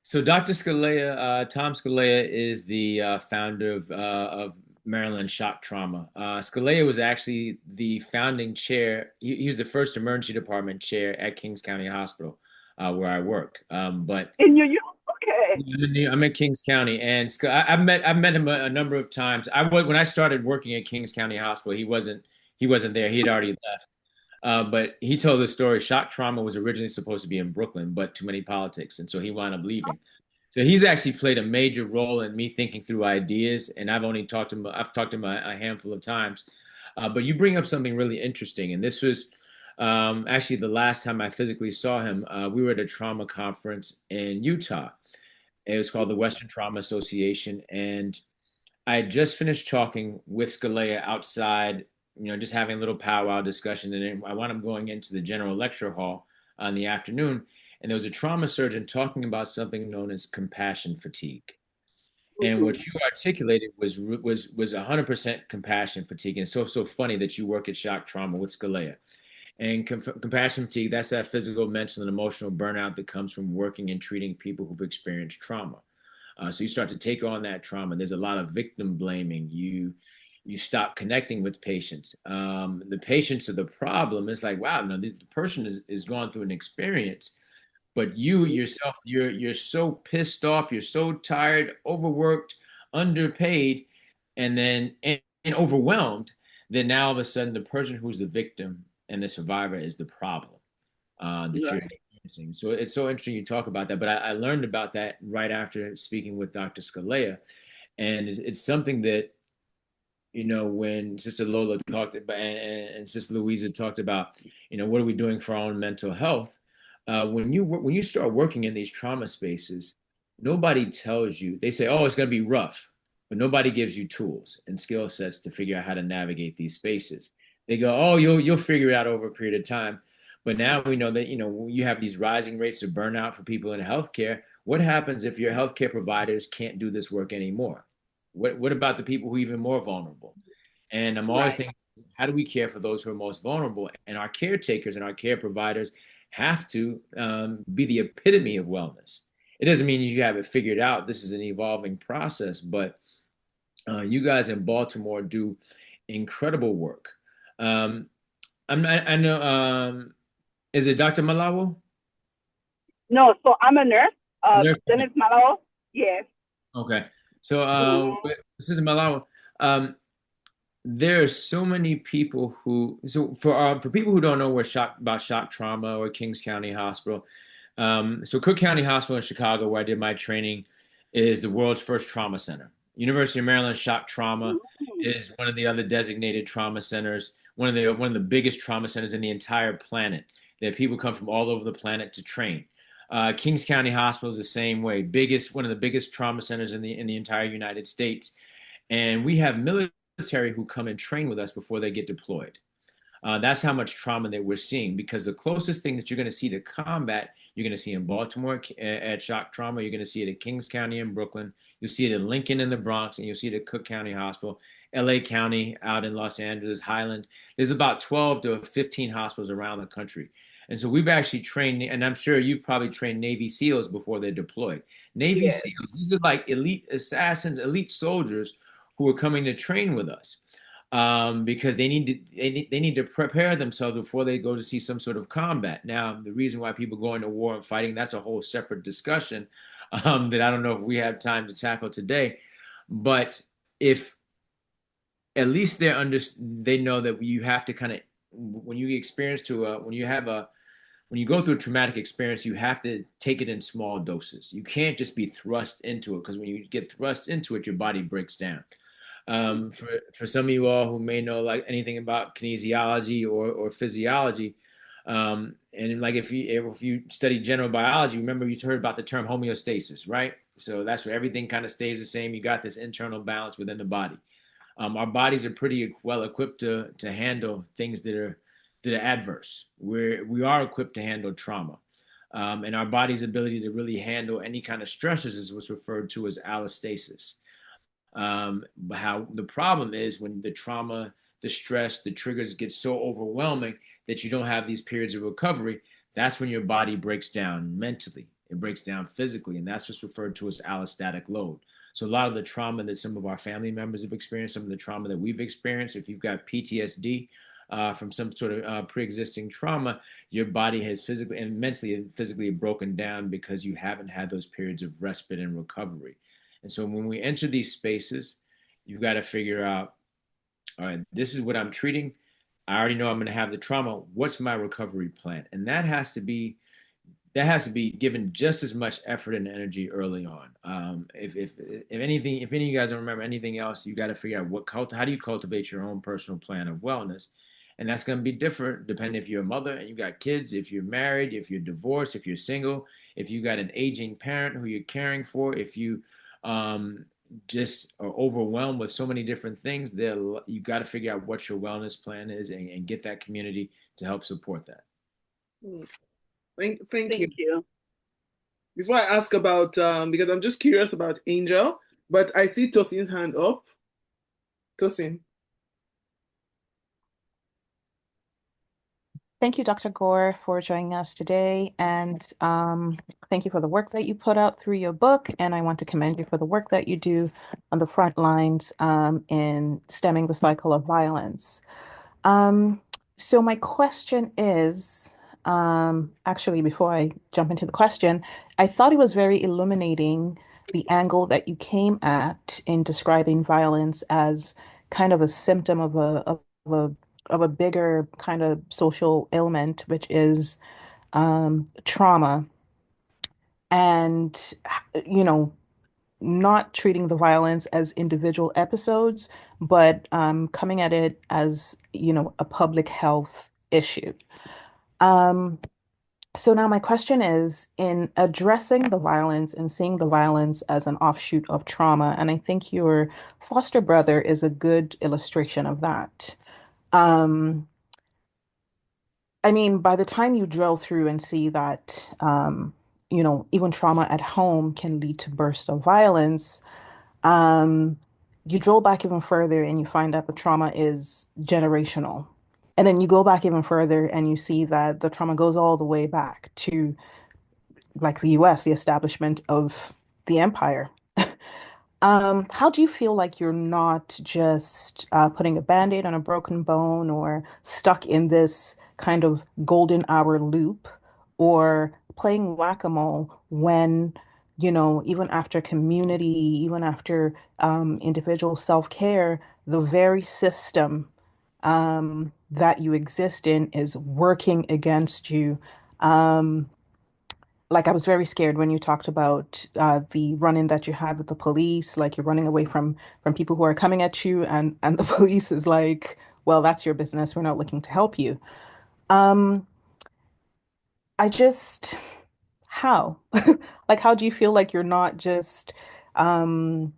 So Dr. Scalea, Tom Scalea is the founder of Maryland Shock Trauma. Scalea was actually the founding chair. He was the first emergency department chair at Kings County Hospital, where I work. But In New York. Okay. I'm in Kings County, and I've met him a number of times. When I started working at Kings County Hospital, he wasn't there. He had already left. But he told the story. Shock trauma was originally supposed to be in Brooklyn, but too many politics, and so he wound up leaving. So he's actually played a major role in me thinking through ideas, and I've talked to him a handful of times. But you bring up something really interesting, and this was actually the last time I physically saw him. We were at a trauma conference in Utah. It was called the Western Trauma Association, and I had just finished talking with Scalea outside, just having a little powwow discussion, and then I wound up going into the general lecture hall in the afternoon, and there was a trauma surgeon talking about something known as compassion fatigue. And Mm-hmm. what you articulated was 100% compassion fatigue, and it's so funny that you work at shock trauma with Scalea. And compassion fatigue, that's that physical, mental, and emotional burnout that comes from working and treating people who've experienced trauma. So you start to take on that trauma. There's a lot of victim blaming. You stop connecting with patients. The patients are the problem. It's like, wow, no, the person is going through an experience, but you yourself, you're so pissed off, you're so tired, overworked, underpaid, and overwhelmed that now all of a sudden the person who's the victim and the survivor is the problem that you're Right. experiencing. So it's so interesting you talk about that. But I learned about that right after speaking with Dr. Scalea, and it's something that when Sister Lola talked about and Sister Louisa talked about, what are we doing for our own mental health? When you start working in these trauma spaces, nobody tells you. They say, "Oh, it's going to be rough," but nobody gives you tools and skill sets to figure out how to navigate these spaces. They go, "Oh, you'll figure it out over a period of time." But now we know that you have these rising rates of burnout for people in healthcare. What happens if your healthcare providers can't do this work anymore? What about the people who are even more vulnerable? And I'm always Right. thinking, how do we care for those who are most vulnerable? And our caretakers and our care providers have to be the epitome of wellness. It doesn't mean you have it figured out. This is an evolving process, but you guys in Baltimore do incredible work. Um, I know. Is it Dr. Malawo? No, so I'm a nurse. Nurse. Dennis Malao. Yes. Okay. So, Mm-hmm. Sister Malawo, there are so many people who for people who don't know about shock trauma or Kings County Hospital. So Cook County Hospital in Chicago, where I did my training, is the world's first trauma center. University of Maryland Shock Trauma is one of the other designated trauma centers, one of the biggest trauma centers in the entire planet. That people come from all over the planet to train. Kings County Hospital is the same way, one of the biggest trauma centers in the entire United States, and we have military who come and train with us before they get deployed. That's how much trauma that we're seeing because the closest thing that you're going to see to combat, you're going to see in Baltimore at shock trauma, you're going to see it at Kings County in Brooklyn, you'll see it in Lincoln in the Bronx, and you'll see it at Cook County Hospital, LA County out in Los Angeles, Highland. There's about 12 to 15 hospitals around the country. And so we've actually trained, and I'm sure you've probably trained Navy SEALs before they're deployed. Navy Yes. SEALs, these are like elite assassins, elite soldiers who are coming to train with us because they need to prepare themselves before they go to see some sort of combat. Now, the reason why people go into war and fighting, that's a whole separate discussion that I don't know if we have time to tackle today. But if at least they know that you have to kind of when you experience to when you go through a traumatic experience, you have to take it in small doses. You can't just be thrust into it because when you get thrust into it, your body breaks down. For some of you all who may know like anything about kinesiology or physiology, and like if you study general biology, remember you heard about the term homeostasis, right? So that's where everything kind of stays the same. You got this internal balance within the body. Our bodies are pretty well equipped to handle things that are adverse. We are equipped to handle trauma. And our body's ability to really handle any kind of stressors is what's referred to as allostasis. How the problem is when the trauma, the stress, the triggers get so overwhelming that you don't have these periods of recovery. That's when your body breaks down mentally. It breaks down physically, and that's what's referred to as allostatic load. So a lot of the trauma that some of our family members have experienced, some of the trauma that we've experienced, if you've got PTSD from some sort of pre-existing trauma, your body has physically and mentally and physically broken down because you haven't had those periods of respite and recovery. And so when we enter these spaces, you've got to figure out, all right, this is what I'm treating. I already know I'm going to have the trauma. What's my recovery plan? And that has to be given just as much effort and energy early on. If anything, if any of you guys don't remember anything else, you got to figure out how do you cultivate your own personal plan of wellness, and that's going to be different depending if you're a mother and you got kids, if you're married, if you're divorced, if you're single, if you got an aging parent who you're caring for, if you um, just are overwhelmed with so many different things. There, you got to figure out what your wellness plan is and get that community to help support that. Thank you. Thank you. Before I ask about, because I'm just curious about Angel, but I see Tosin's hand up. Tosin. Thank you, Dr. Gore, for joining us today. And thank you for the work that you put out through your book. And I want to commend you for the work that you do on the front lines in stemming the cycle of violence. Um, so my question is, actually, before I jump into the question, I thought it was very illuminating the angle that you came at in describing violence as kind of a symptom of a of a bigger kind of social ailment, which is trauma, and you know, not treating the violence as individual episodes, but coming at it as, you know, a public health issue. Um, so now my question is, in addressing the violence and seeing the violence as an offshoot of trauma, and I think your foster brother is a good illustration of that. Um, I mean, by the time you drill through and see that, you know, even trauma at home can lead to bursts of violence, um, you drill back even further and you find out the trauma is generational. And then you go back even further and you see that the trauma goes all the way back to like the US, the establishment of the empire. How do you feel like you're not just putting a band-aid on a broken bone or stuck in this kind of golden hour loop or playing whack-a-mole when, you know, even after community, even after individual self-care, the very system that you exist in is working against you? Um, like I was very scared when you talked about the run-in that you had with the police, like you're running away from people who are coming at you, and the police is like, well, that's your business. We're not looking to help you. Um, I just how? Like how do you feel like you're not just um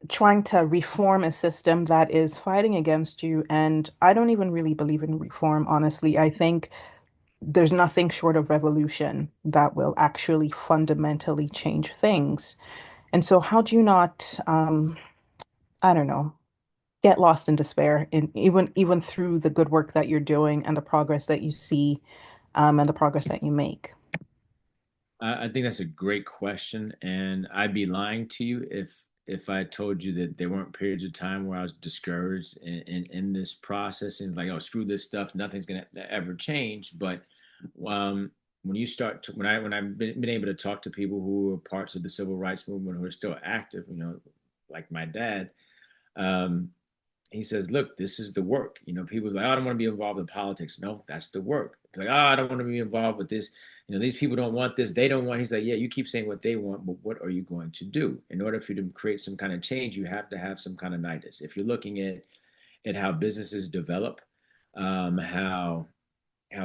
trying to reform a system that is fighting against you. And I don't even really believe in reform, honestly. I think there's nothing short of revolution that will actually fundamentally change things. And so, how do you not, I don't know, get lost in despair in even through the good work that you're doing and the progress that you see, and the progress that you make? I think that's a great question, and I'd be lying to you if I told you that there weren't periods of time where I was discouraged in this process and like, oh, screw this stuff, nothing's gonna ever change. But when you start to, when I've been able to talk to people who are parts of the civil rights movement who are still active, like my dad, um, he says, look, this is the work. People are like, oh, I don't want to be involved in politics. No, that's the work. Like, oh, I don't want to be involved with this. These people don't want this. They don't want. He's like, yeah, you keep saying what they want, but what are you going to do? In order for you to create some kind of change, you have to have some kind of nidus. If you're looking at how businesses develop, how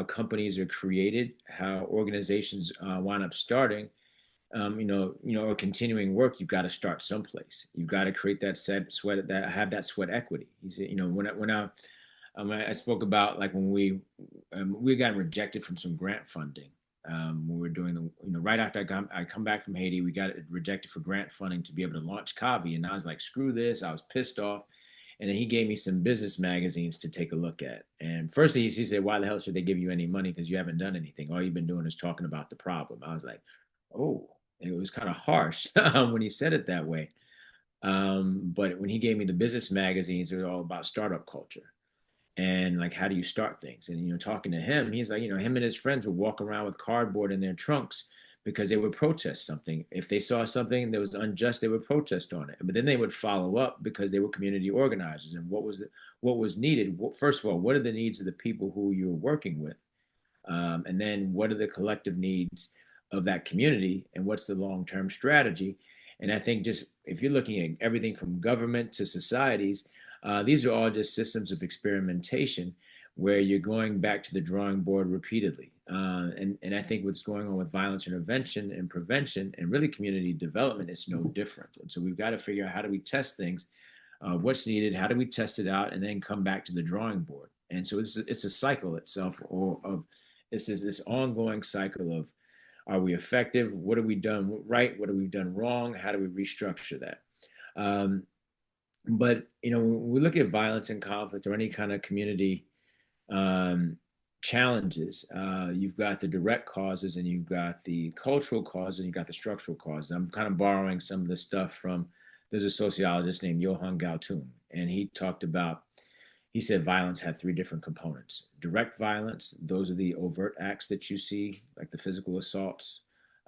companies are created, how organizations wind up starting, or continuing work, you've got to start someplace. You've got to create that sweat, that have that sweat equity. You see, when I spoke about like when we got rejected from some grant funding when we were doing right after I come back from Haiti, we got rejected for grant funding to be able to launch Kavi, and I was like, screw this. I was pissed off. And then he gave me some business magazines to take a look at. And first he said, why the hell should they give you any money? Because you haven't done anything. All you've been doing is talking about the problem. I was like, oh, it was kind of harsh when he said it that way. But when he gave me the business magazines, it was all about startup culture and like how do you start things. And talking to him, he's like, him and his friends would walk around with cardboard in their trunks because they would protest something. If they saw something that was unjust, they would protest on it. But then they would follow up because they were community organizers. And what was needed? First of all, what are the needs of the people who you're working with? And then what are the collective needs of that community, and what's the long-term strategy? And I think just if you're looking at everything from government to societies, these are all just systems of experimentation where you're going back to the drawing board repeatedly. And I think what's going on with violence intervention and prevention and really community development is no different. And so we've got to figure out how do we test things, what's needed, how do we test it out, and then come back to the drawing board. And so it's a cycle itself, or of this ongoing cycle of are we effective? What have we done right? What have we done wrong? How do we restructure that? But when we look at violence and conflict or any kind of community um, challenges, you've got the direct causes and you've got the cultural causes and you've got the structural causes. I'm kind of borrowing some of the stuff from, there's a sociologist named Johann Galtung, and he said violence had three different components. Direct violence, those are the overt acts that you see, like the physical assaults.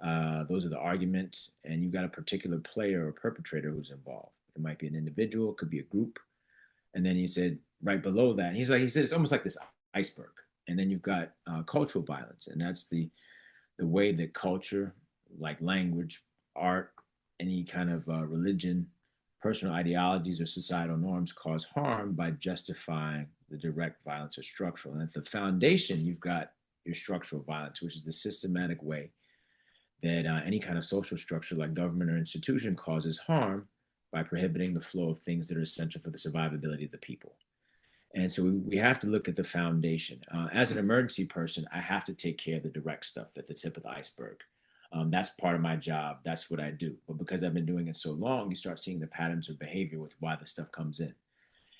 Those are the arguments, and you've got a particular player or perpetrator who's involved. It might be an individual, it could be a group. And then he said right below that, he said it's almost like this iceberg. And then you've got cultural violence, and that's the way that culture, like language, art, any kind of religion, personal ideologies, or societal norms cause harm by justifying the direct violence or structural. And at the foundation, you've got your structural violence, which is the systematic way that any kind of social structure like government or institution causes harm by prohibiting the flow of things that are essential for the survivability of the people. And so we have to look at the foundation. As an emergency person, I have to take care of the direct stuff at the tip of the iceberg. That's part of my job. That's what I do. But because I've been doing it so long, you start seeing the patterns of behavior with why the stuff comes in.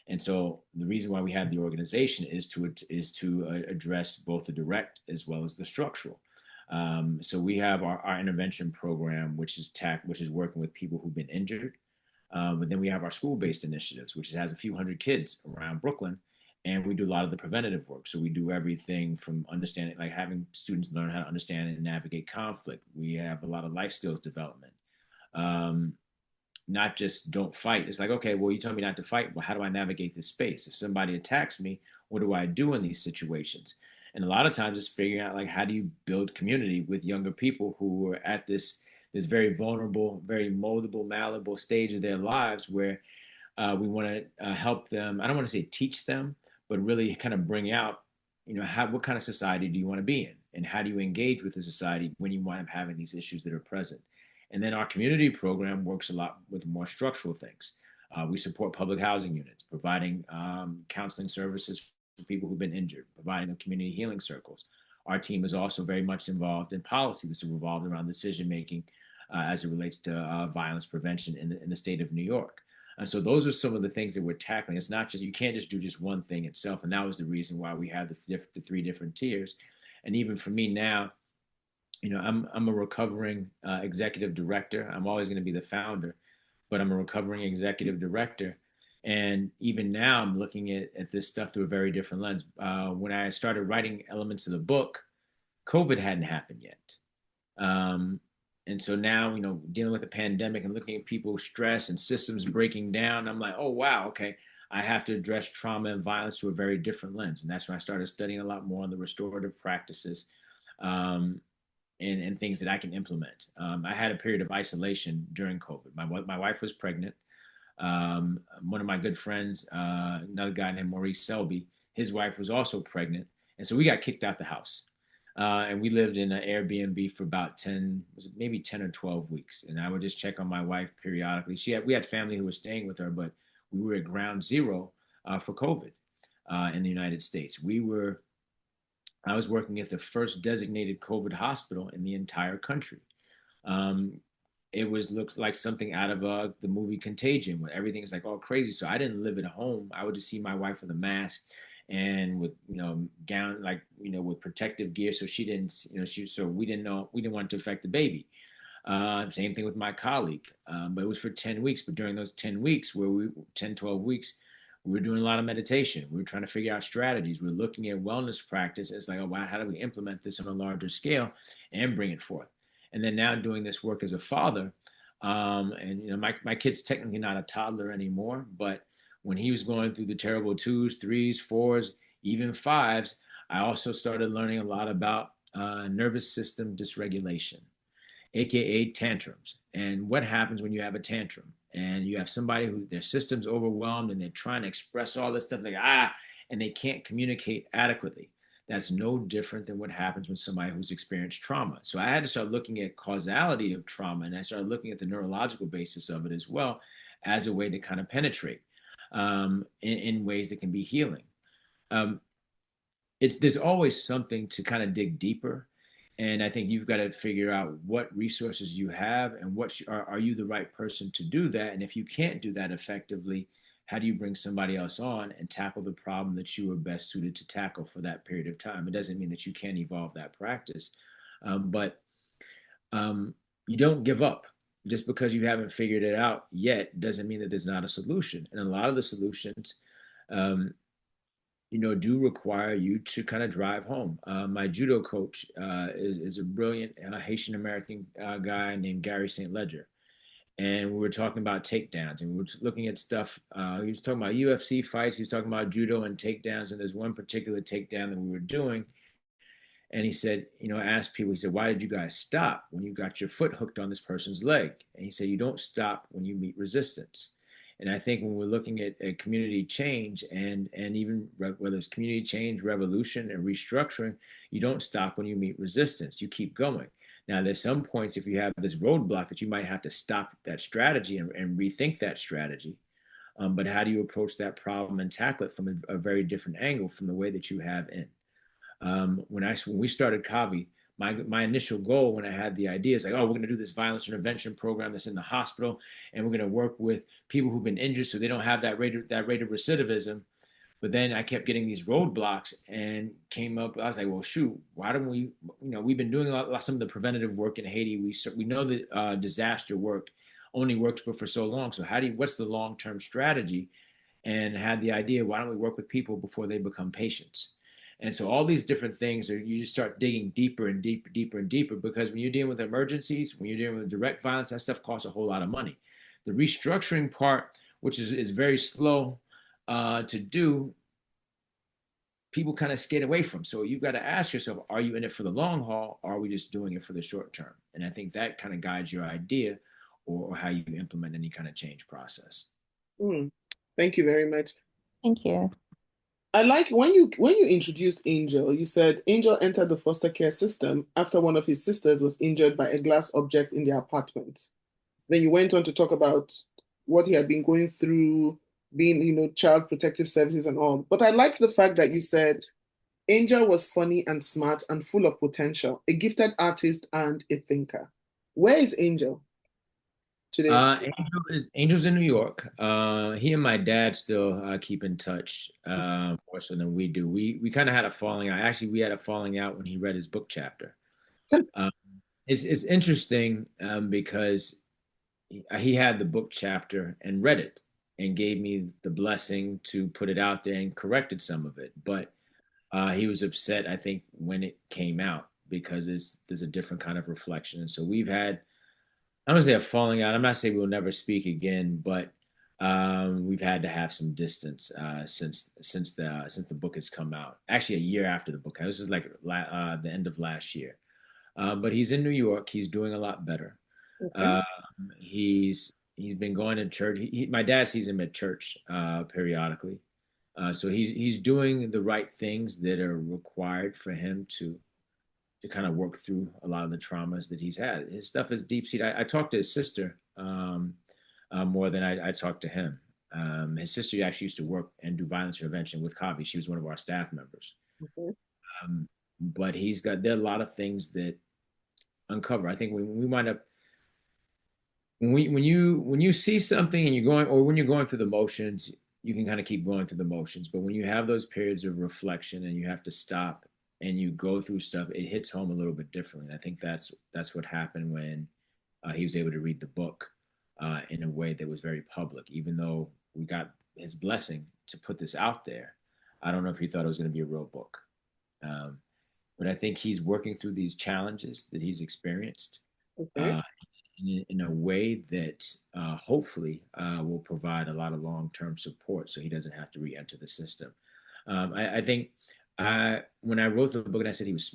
And so the reason why we have the organization is to address both the direct as well as the structural. So we have our intervention program, which is working with people who've been injured. But then we have our school-based initiatives, which has a few hundred kids around Brooklyn, and we do a lot of the preventative work. So we do everything from understanding, like having students learn how to understand and navigate conflict. We have a lot of life skills development. Um, Not just don't fight. It's like, okay, well, you tell me not to fight. Well, how do I navigate this space? If somebody attacks me, what do I do in these situations? And a lot of times it's figuring out like how do you build community with younger people who are at this very vulnerable, very moldable, malleable stage of their lives where we want to help them. I don't want to say teach them, but really kind of bring out, what kind of society do you want to be in? And how do you engage with the society when you wind up having these issues that are present? And then our community program works a lot with more structural things. We support public housing units, providing counseling services for people who've been injured, providing community healing circles. Our team is also very much involved in policy that's revolved around decision making as it relates to violence prevention in the state of New York. And so those are some of the things that we're tackling. It's not just, you can't just do just one thing itself. And that was the reason why we have the three different tiers. And even for me now, I'm a recovering executive director. I'm always going to be the founder, but I'm a recovering executive director. And even now, I'm looking at this stuff through a very different lens. When I started writing elements of the book, COVID hadn't happened yet. Um, and so now, dealing with a pandemic and looking at people's stress and systems breaking down, I'm like, oh, wow, okay, I have to address trauma and violence through a very different lens. And that's when I started studying a lot more on the restorative practices. Um, and things that I can implement. I had a period of isolation during COVID. My wife was pregnant. One of my good friends, another guy named Maurice Selby, his wife was also pregnant. And so we got kicked out the house. And we lived in an Airbnb for about 10, maybe 10 or 12 weeks. And I would just check on my wife periodically. We had family who was staying with her, but we were at ground zero for COVID in the United States. I was working at the first designated COVID hospital in the entire country. Um, it looks like something out of the movie Contagion, where everything is like all crazy. So I didn't live at home. I would just see my wife with a mask and with gown, like with protective gear, so she didn't so we didn't want to affect the baby. Same thing with my colleague, but it was for 10 weeks. But during those 10 weeks, 10, 12 weeks, we were doing a lot of meditation. We were trying to figure out strategies. We were looking at wellness practice. It's like, oh, wow, how do we implement this on a larger scale and bring it forth? And then now doing this work as a father, and my kid's technically not a toddler anymore, but when he was going through the terrible twos, threes, fours, even fives, I also started learning a lot about nervous system dysregulation, aka tantrums, and what happens when you have a tantrum and you have somebody who their system's overwhelmed and they're trying to express all this stuff like and they can't communicate adequately. That's no different than what happens when somebody who's experienced trauma. So I had to start looking at causality of trauma, and I started looking at the neurological basis of it as well as a way to kind of penetrate in ways that can be healing. Um, there's always something to kind of dig deeper, and I think you've got to figure out what resources you have and are you the right person to do that. And if you can't do that effectively, how do you bring somebody else on and tackle the problem that you are best suited to tackle for that period of time? It doesn't mean that you can't evolve that practice, but you don't give up. Just because you haven't figured it out yet doesn't mean that there's not a solution. And a lot of the solutions um, do require you to kind of drive home. My judo coach is a brilliant Haitian American guy named Gary St. Ledger. And we were talking about takedowns, and we were looking at stuff. He was talking about UFC fights. He was talking about judo and takedowns. And there's one particular takedown that we were doing. And he said, I asked people, he said, why did you guys stop when you got your foot hooked on this person's leg? And he said, you don't stop when you meet resistance. And I think when we're looking at community change and even whether it's community change, revolution, and restructuring, you don't stop when you meet resistance. You keep going. Now, there's some points if you have this roadblock that you might have to stop that strategy and rethink that strategy. But how do you approach that problem and tackle it from a very different angle from the way that you have in? When we started Kavi, my initial goal when I had the idea is like, oh, we're going to do this violence intervention program that's in the hospital, and we're going to work with people who've been injured so they don't have that rate of recidivism. But then I kept getting these roadblocks and came up. I was like, well, shoot, why don't we? We've been doing some of the preventative work in Haiti. We know that disaster work only works for so long. So what's the long term strategy? And had the idea, why don't we work with people before they become patients? And so all these different things you just start digging deeper and deeper, deeper and deeper, because when you're dealing with emergencies, when you're dealing with direct violence, that stuff costs a whole lot of money. The restructuring part, which is very slow to do, people kind of skate away from. So you've got to ask yourself, are you in it for the long haul, or are we just doing it for the short term? And I think that kind of guides your idea or how you implement any kind of change process. Thank you very much. Thank you. I like when you introduced Angel, you said Angel entered the foster care system after one of his sisters was injured by a glass object in their apartment. Then you went on to talk about what he had been going through, being, child protective services and all. But I liked the fact that you said Angel was funny and smart and full of potential, a gifted artist and a thinker. Where is Angel today? Angel's in New York. He and my dad still keep in touch more so than we do. We kind of had a falling out. Actually, we had a falling out when he read his book chapter. Um, it's interesting because he had the book chapter and read it and gave me the blessing to put it out there and corrected some of it. But he was upset, I think, when it came out because there's a different kind of reflection. And so we've had, I don't say a falling out. I'm not saying we'll never speak again, but we've had to have some distance since the book has come out. Actually, a year after the book. This is like the end of last year. But he's in New York. He's doing a lot better. Okay. Um, he's been going to church. My dad sees him at church periodically. So he's doing the right things that are required for him to kind of work through a lot of the traumas that he's had. His stuff is deep seated. I talked to his sister more than I talked to him. His sister actually used to work and do violence intervention with Kavi. She was one of our staff members. Okay. But there are a lot of things that uncover. I think when we wind up when you see something and you're going or when you're going through the motions, you can kind of keep going through the motions. But when you have those periods of reflection and you have to stop and you go through stuff, it hits home a little bit differently. And I think that's what happened when he was able to read the book in a way that was very public. Even though we got his blessing to put this out there, I don't know if he thought it was going to be a real book. Um, but I think he's working through these challenges that he's experienced. Okay. Uh, in a way that hopefully will provide a lot of long-term support so he doesn't have to re-enter the system. I think when I wrote the book and I said he was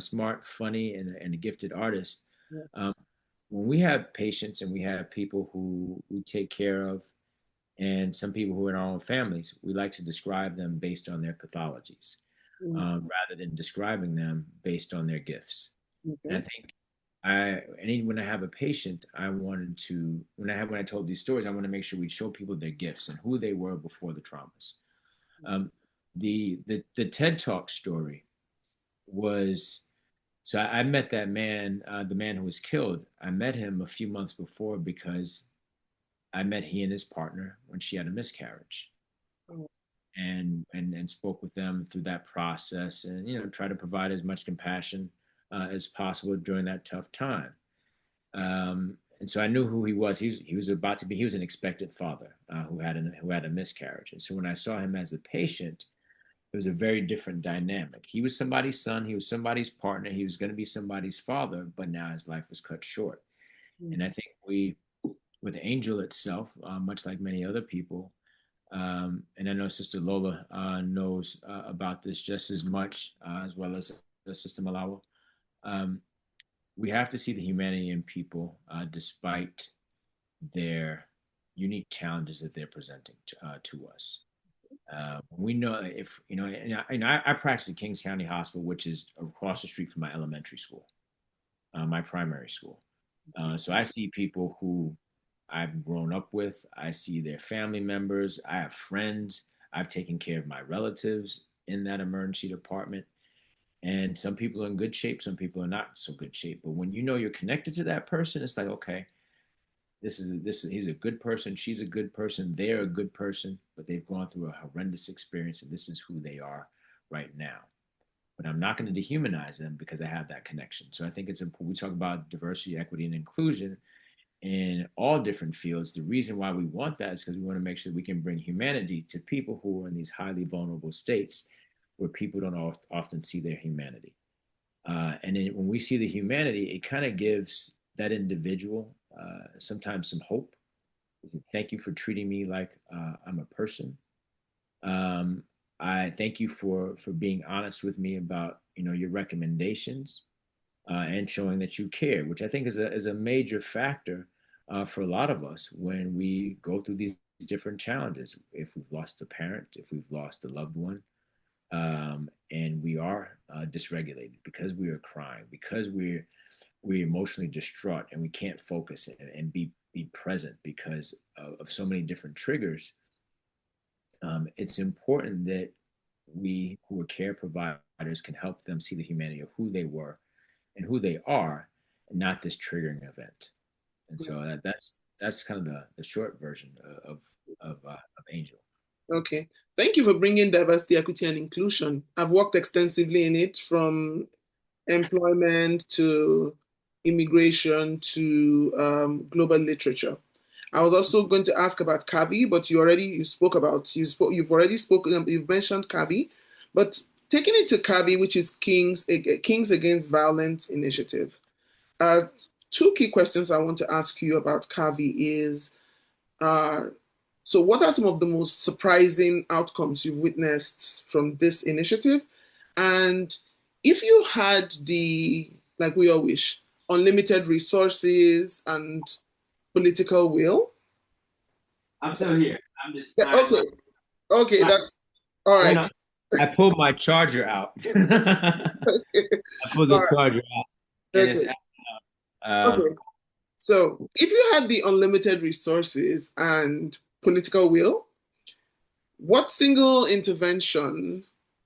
smart, funny, and a gifted artist. Yeah. When we have patients and we have people who we take care of, and some people who are in our own families, we like to describe them based on their pathologies Mm. rather than describing them based on their gifts. And I Okay. think when I have a patient, I wanted to when I told these stories, I want to make sure we show people their gifts and who they were before the traumas. Um, the TED Talk story was so I met that man, the man who was killed. I met him a few months before because I met he and his partner when she had a miscarriage, Oh. and spoke with them through that process, and try to provide as much compassion as possible during that tough time. And so I knew who he was. He was an expectant father who had a miscarriage. And so when I saw him as a patient, it was a very different dynamic. He was somebody's son, he was somebody's partner, he was going to be somebody's father, but now his life was cut short. Mm. And I think with Angel itself, much like many other people, and I know Sister Lola knows about this just as much as well as Sister Malawa. Um, we have to see the humanity in people despite their unique challenges that they're presenting to us. We know if I practice at Kings County Hospital, which is across the street from my elementary school, my primary school. So I see people who I've grown up with. I see their family members. I have friends. I've taken care of my relatives in that emergency department. And some people are in good shape, some people are not so good shape. But when you know you're connected to that person, it's like, okay, he's a good person, she's a good person, they're a good person, but they've gone through a horrendous experience, and this is who they are right now. But I'm not going to dehumanize them because I have that connection. So I think it's important. We talk about diversity, equity, and inclusion in all different fields. The reason why we want that is because we want to make sure we can bring humanity to people who are in these highly vulnerable states where people don't often see their humanity. And then when we see the humanity, it kind of gives that individual sometimes some hope. Thank you for treating me like I'm a person. Um, I thank you for being honest with me about your recommendations and showing that you care, which I think is a major factor for a lot of us when we go through these different challenges. If we've lost a parent, if we've lost a loved one, and we are dysregulated because we are crying, because we're emotionally distraught and we can't focus and be be present because of so many different triggers. It's important that we who are care providers can help them see the humanity of who they were and who they are, and not this triggering event. And so that's kind of the short version of Angel. Okay. Thank you for bringing diversity, equity, and inclusion. I've worked extensively in it from employment to immigration to global literature. I was also going to ask about CAVI, but you've already spoken, you've mentioned CAVI, but taking it to CAVI, which is Kings Against Violence Initiative. Uh, Two key questions I want to ask you about CAVI is, uh, so what are some of the most surprising outcomes you've witnessed from this initiative? And if you had like we all wish, unlimited resources and political will. I'm still here. I'm just Yeah, okay, okay, trying. that's all You right. know, I pulled my charger out. I pulled All the right, charger out, and it's okay, um, okay. So if you had the unlimited resources and political will, what single intervention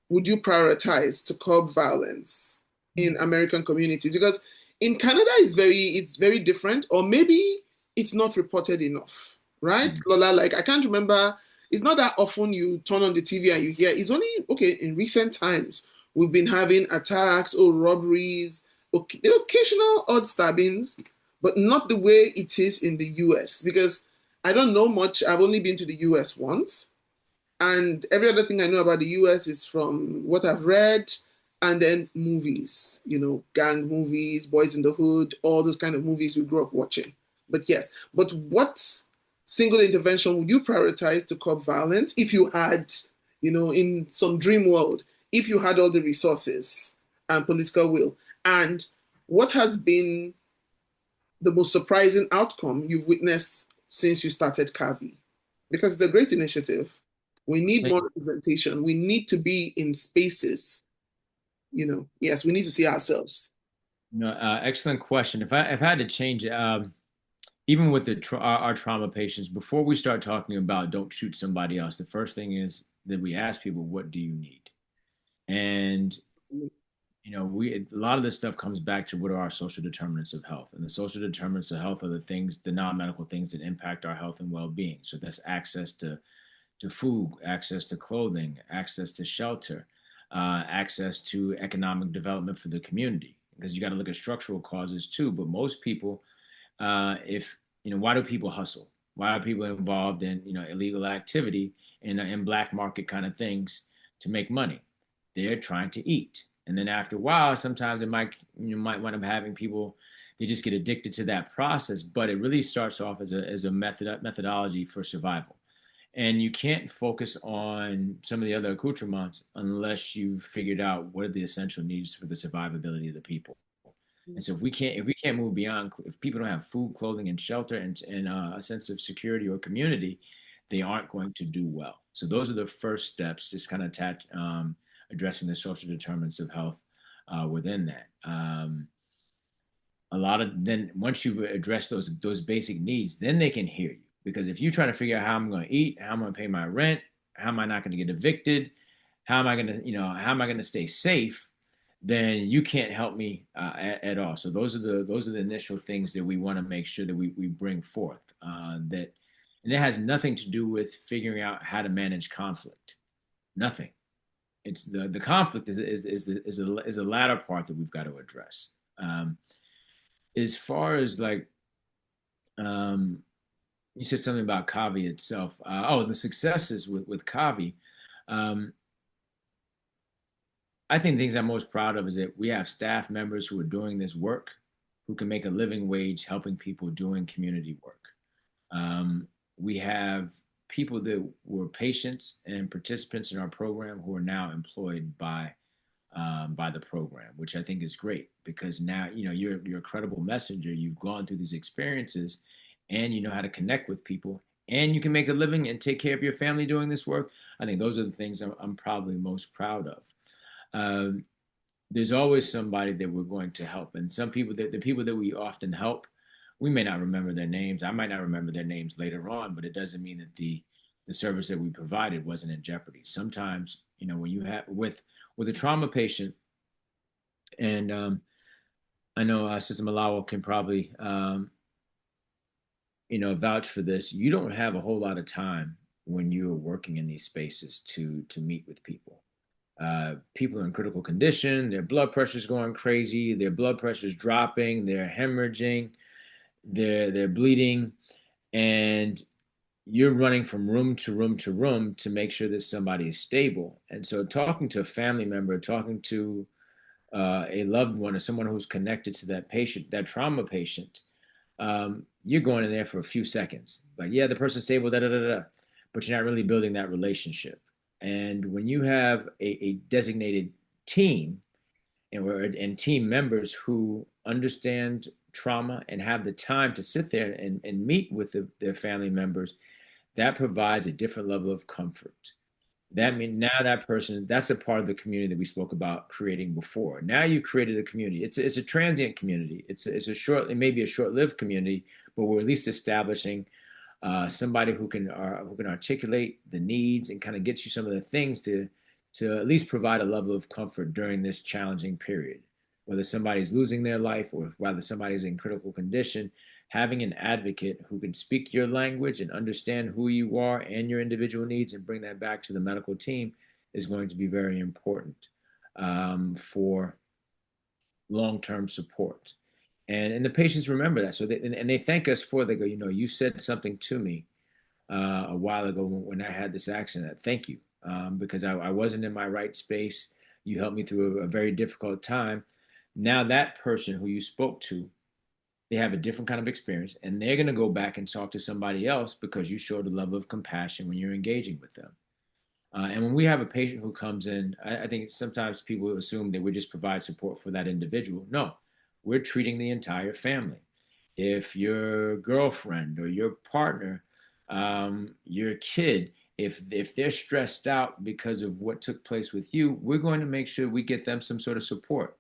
would you prioritize to curb violence in American communities? Because in Canada it's very different, or maybe it's not reported enough, right? Lola, like I can't remember, it's not that often you turn on the TV and you hear it's only okay in recent times we've been having attacks or robberies, occasional odd stabbings, but not the way it is in the US because I don't know much. I've only been to the US once. And every other thing I know about the US is from what I've read and then movies, gang movies, Boys in the Hood, all those kind of movies we grew up watching. But yes, but what single intervention would you prioritize to curb violence if you had, in some dream world, if you had all the resources and political will? And what has been the most surprising outcome you've witnessed since you started CAVI? Because it's a great initiative. We need more representation. We need to be in spaces. Yes, we need to see ourselves. excellent question. If I had to change it, even with our trauma patients, before we start talking about don't shoot somebody else, the first thing is that we ask people, what do you need? And we a lot of this stuff comes back to what are our social determinants of health, and the social determinants of health are the things, the non-medical things that impact our health and well-being. So that's access to food, access to clothing, access to shelter, access to economic development for the community. Because you got to look at structural causes too. But most people, if why do people hustle? Why are people involved in illegal activity and in black market kind of things to make money? They're trying to eat, and then after a while, sometimes it might you might wind up having people, they just get addicted to that process. But it really starts off as a methodology for survival. And you can't focus on some of the other accoutrements unless you've figured out what are the essential needs for the survivability of the people. And so if we can't move beyond, if people don't have food, clothing, and shelter, and a sense of security or community, they aren't going to do well. So those are the first steps, just kind of addressing the social determinants of health within that. A lot of then once you've addressed those basic needs, then they can hear you. Because if you're trying to figure out how I'm going to eat, how I'm going to pay my rent, how am I not going to get evicted, how am I going to stay safe, then you can't help me at all. So those are the initial things that we want to make sure that we bring forth. And it has nothing to do with figuring out how to manage conflict. Nothing. It's the conflict is the latter part that we've got to address. As far as like you said something about Kavi itself. The successes with Kavi. Um, I think things I'm most proud of is that we have staff members who are doing this work, who can make a living wage helping people doing community work. We have people that were patients and participants in our program who are now employed by the program, which I think is great because now you're a credible messenger. You've gone through these experiences, and you know how to connect with people, and you can make a living and take care of your family doing this work. I think those are the things I'm probably most proud of. Um, there's always somebody that we're going to help, and some people that the people that we often help, we may not remember their names. I might not remember their names later on, but it doesn't mean that the service that we provided wasn't in jeopardy. Sometimes, when you have with a trauma patient, and I know Sister Malawa can probably vouch for this. You don't have a whole lot of time when you're working in these spaces to meet with people. People are in critical condition, their blood pressure's going crazy, their blood pressure's dropping, they're hemorrhaging, they're bleeding, and you're running from room to room to room to make sure that somebody is stable. And so talking to a family member, talking to a loved one or someone who's connected to that patient, that trauma patient, you're going in there for a few seconds. Like, yeah, the person's stable, da da da da, but you're not really building that relationship. And when you have a designated team and team members who understand trauma and have the time to sit there and meet with their family members, that provides a different level of comfort. That means now that person, that's a part of the community that we spoke about creating before. Now you've created a community. It's a transient community. It may be a short-lived community, but we're at least establishing somebody who can articulate the needs and kind of get you some of the things to at least provide a level of comfort during this challenging period. Whether somebody's losing their life or whether somebody's in critical condition, having an advocate who can speak your language and understand who you are and your individual needs and bring that back to the medical team is going to be very important for long-term support. And the patients remember that. So they thank us for, they go, you said something to me a while ago when I had this accident. Thank you. Because I wasn't in my right space. You helped me through a very difficult time. Now that person who you spoke to, they have a different kind of experience, and they're going to go back and talk to somebody else because you showed a level of compassion when you're engaging with them. And when we have a patient who comes in, I think sometimes people assume that we just provide support for that individual. No, we're treating the entire family. If your girlfriend or your partner, your kid, if they're stressed out because of what took place with you, we're going to make sure we get them some sort of support,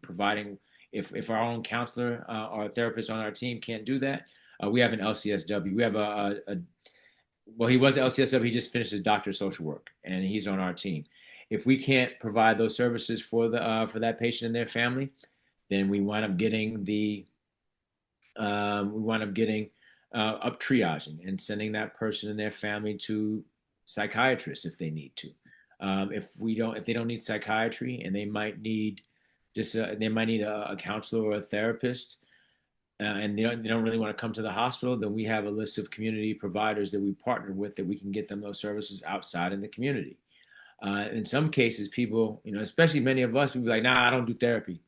providing if our own counselor or therapist on our team can't do that, we have an LCSW. We have well, he was LCSW. He just finished his doctor of social work, and he's on our team. If we can't provide those services for for that patient and their family, then we wind up getting up triaging and sending that person and their family to psychiatrists if they need to. If they don't need psychiatry and they might need a counselor or a therapist, and they don't really want to come to the hospital, then we have a list of community providers that we partner with that we can get them those services outside in the community. In some cases, people, especially many of us, we be like, nah, I don't do therapy.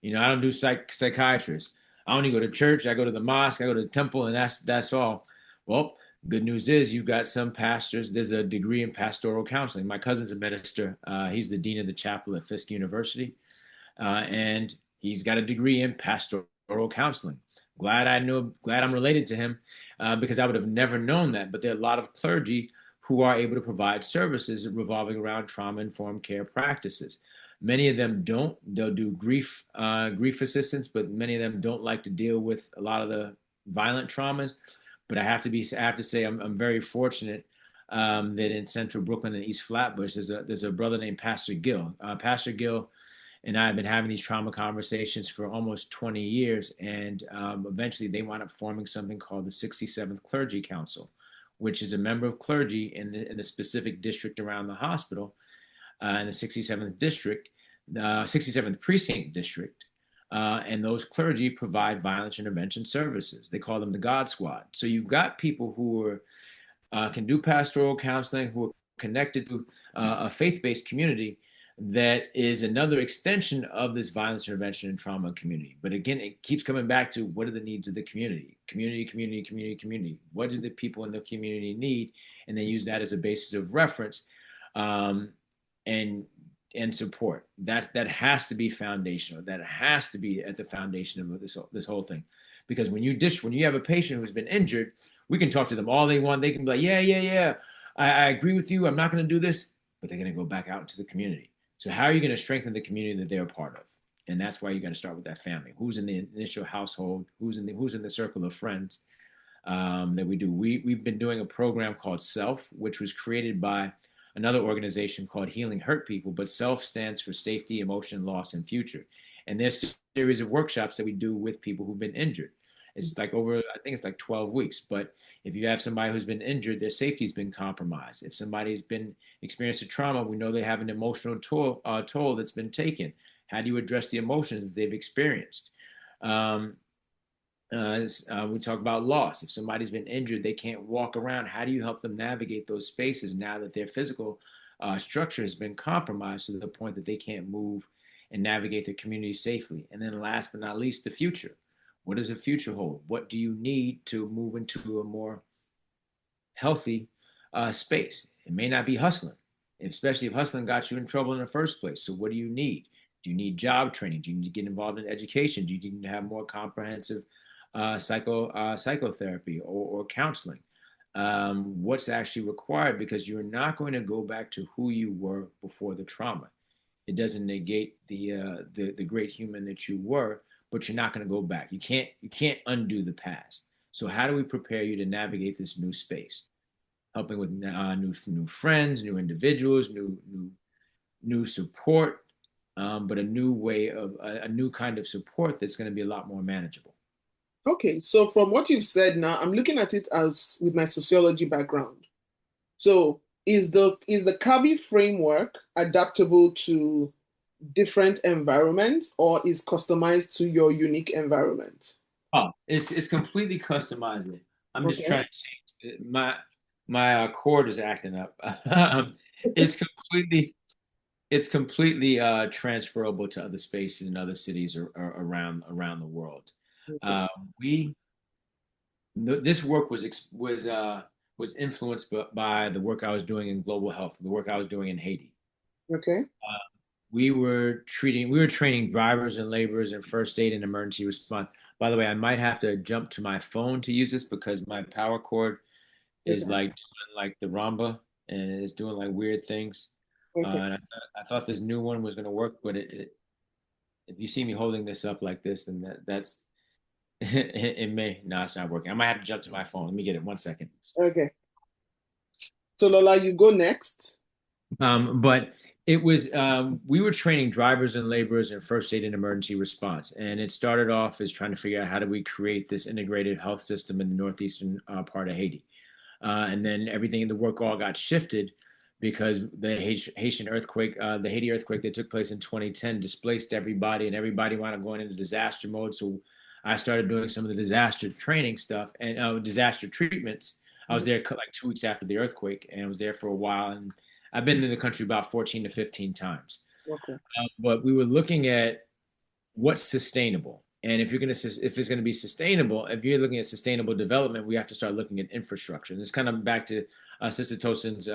I don't do psychiatrists. I only go to church. I go to the mosque. I go to the temple, and that's all. Well, good news is you've got some pastors. There's a degree in pastoral counseling. My cousin's a minister. He's the dean of the chapel at Fisk University, and he's got a degree in pastoral counseling. Glad I'm related to him because I would have never known that. But there are a lot of clergy who are able to provide services revolving around trauma-informed care practices. Many of them don't. They'll do grief assistance, but many of them don't like to deal with a lot of the violent traumas. But I have to say I'm very fortunate that in Central Brooklyn and East Flatbush there's a brother named Pastor Gill. Pastor Gill and I have been having these trauma conversations for almost 20 years, and eventually they wound up forming something called the 67th Clergy Council, which is a member of clergy in the specific district around the hospital, in the 67th district, 67th precinct district, and those clergy provide violence intervention services. They call them the God Squad. So you've got people who can do pastoral counseling, who are connected to a faith-based community that is another extension of this violence intervention and trauma community. But again, it keeps coming back to what are the needs of the community? Community. What do the people in the community need? And they use that as a basis of reference and support. That has to be foundational. That has to be at the foundation of this whole thing. Because when you have a patient who's been injured, we can talk to them all they want. They can be like, yeah, I agree with you. I'm not going to do this, but they're going to go back out into the community. So how are you going to strengthen the community that they're a part of? And that's why you got to start with that family. Who's in the initial household? Who's in the circle of friends that we do? We've been doing a program called Self, which was created by another organization called Healing Hurt People. But Self stands for Safety, Emotion, Loss, and Future. And there's a series of workshops that we do with people who've been injured. It's like I think it's like 12 weeks. But if you have somebody who's been injured, their safety's been compromised. If somebody's been experienced a trauma, we know they have an emotional toll that's been taken. How do you address the emotions that they've experienced? Um, we talk about loss. If somebody's been injured, they can't walk around. How do you help them navigate those spaces now that their physical structure has been compromised to the point that they can't move and navigate their community safely? And then last but not least, the future. What does the future hold? What do you need to move into a more healthy space? It may not be hustling, especially if hustling got you in trouble in the first place. So what do you need? Do you need job training? Do you need to get involved in education? Do you need to have more comprehensive psychotherapy or counseling? What's actually required, because you're not going to go back to who you were before the trauma. It doesn't negate the great human that you were, but you're not going to go back. You can't undo the past. So how do we prepare you to navigate this new space? Helping with new friends, new individuals, new support, but a new way of a new kind of support that's going to be a lot more manageable. Okay, so from what you've said now, I'm looking at it as with my sociology background. So is the CAVI framework adaptable to different environments or is customized to your unique environment? Oh, it's completely customizable. I'm just Okay. trying to change my cord is acting up. It's completely it's completely transferable to other spaces and other cities or around the world. Okay. Uh, we this work was influenced by the work I was doing in global health, the work I was doing in Haiti. Okay. We were training drivers and laborers in first aid and emergency response. By the way, I might have to jump to my phone to use this because my power cord is Okay. like doing like the Ramba and it's doing like weird things. Okay. And I thought this new one was going to work, but if you see me holding this up like this, then that's it may no, it's not working. I might have to jump to my phone. Let me get it 1 second. Okay. So Lola, you go next. But it was we were training drivers and laborers in first aid and emergency response, and it started off as trying to figure out how do we create this integrated health system in the northeastern part of Haiti. And then everything in the work all got shifted because the Haitian earthquake, the Haiti earthquake that took place in 2010 displaced everybody and everybody wound up going into disaster mode. So I started doing some of the disaster training stuff and disaster treatments. I was there like 2 weeks after the earthquake and I was there for a while. And I've been in the country about 14 to 15 times. Okay. But we were looking at what's sustainable. And if it's going to be sustainable, if you're looking at sustainable development, we have to start looking at infrastructure. And it's kind of back to Sister Tosin's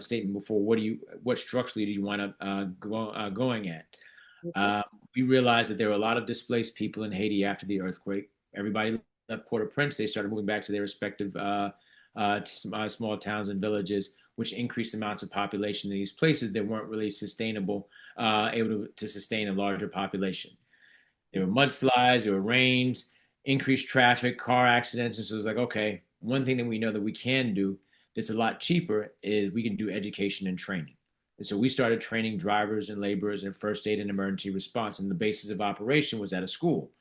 statement before. What structurally do you want to going at? Okay. Uh, we realized that there were a lot of displaced people in Haiti after the earthquake. Everybody left Port-au-Prince. They started moving back to their respective small towns and villages, which increased amounts of population in these places that weren't really sustainable, able to sustain a larger population. There were mudslides, there were rains, increased traffic, car accidents. And so it was like, okay, one thing that we know that we can do that's a lot cheaper is we can do education and training. And so we started training drivers and laborers in first aid and emergency response. And the basis of operation was at a school.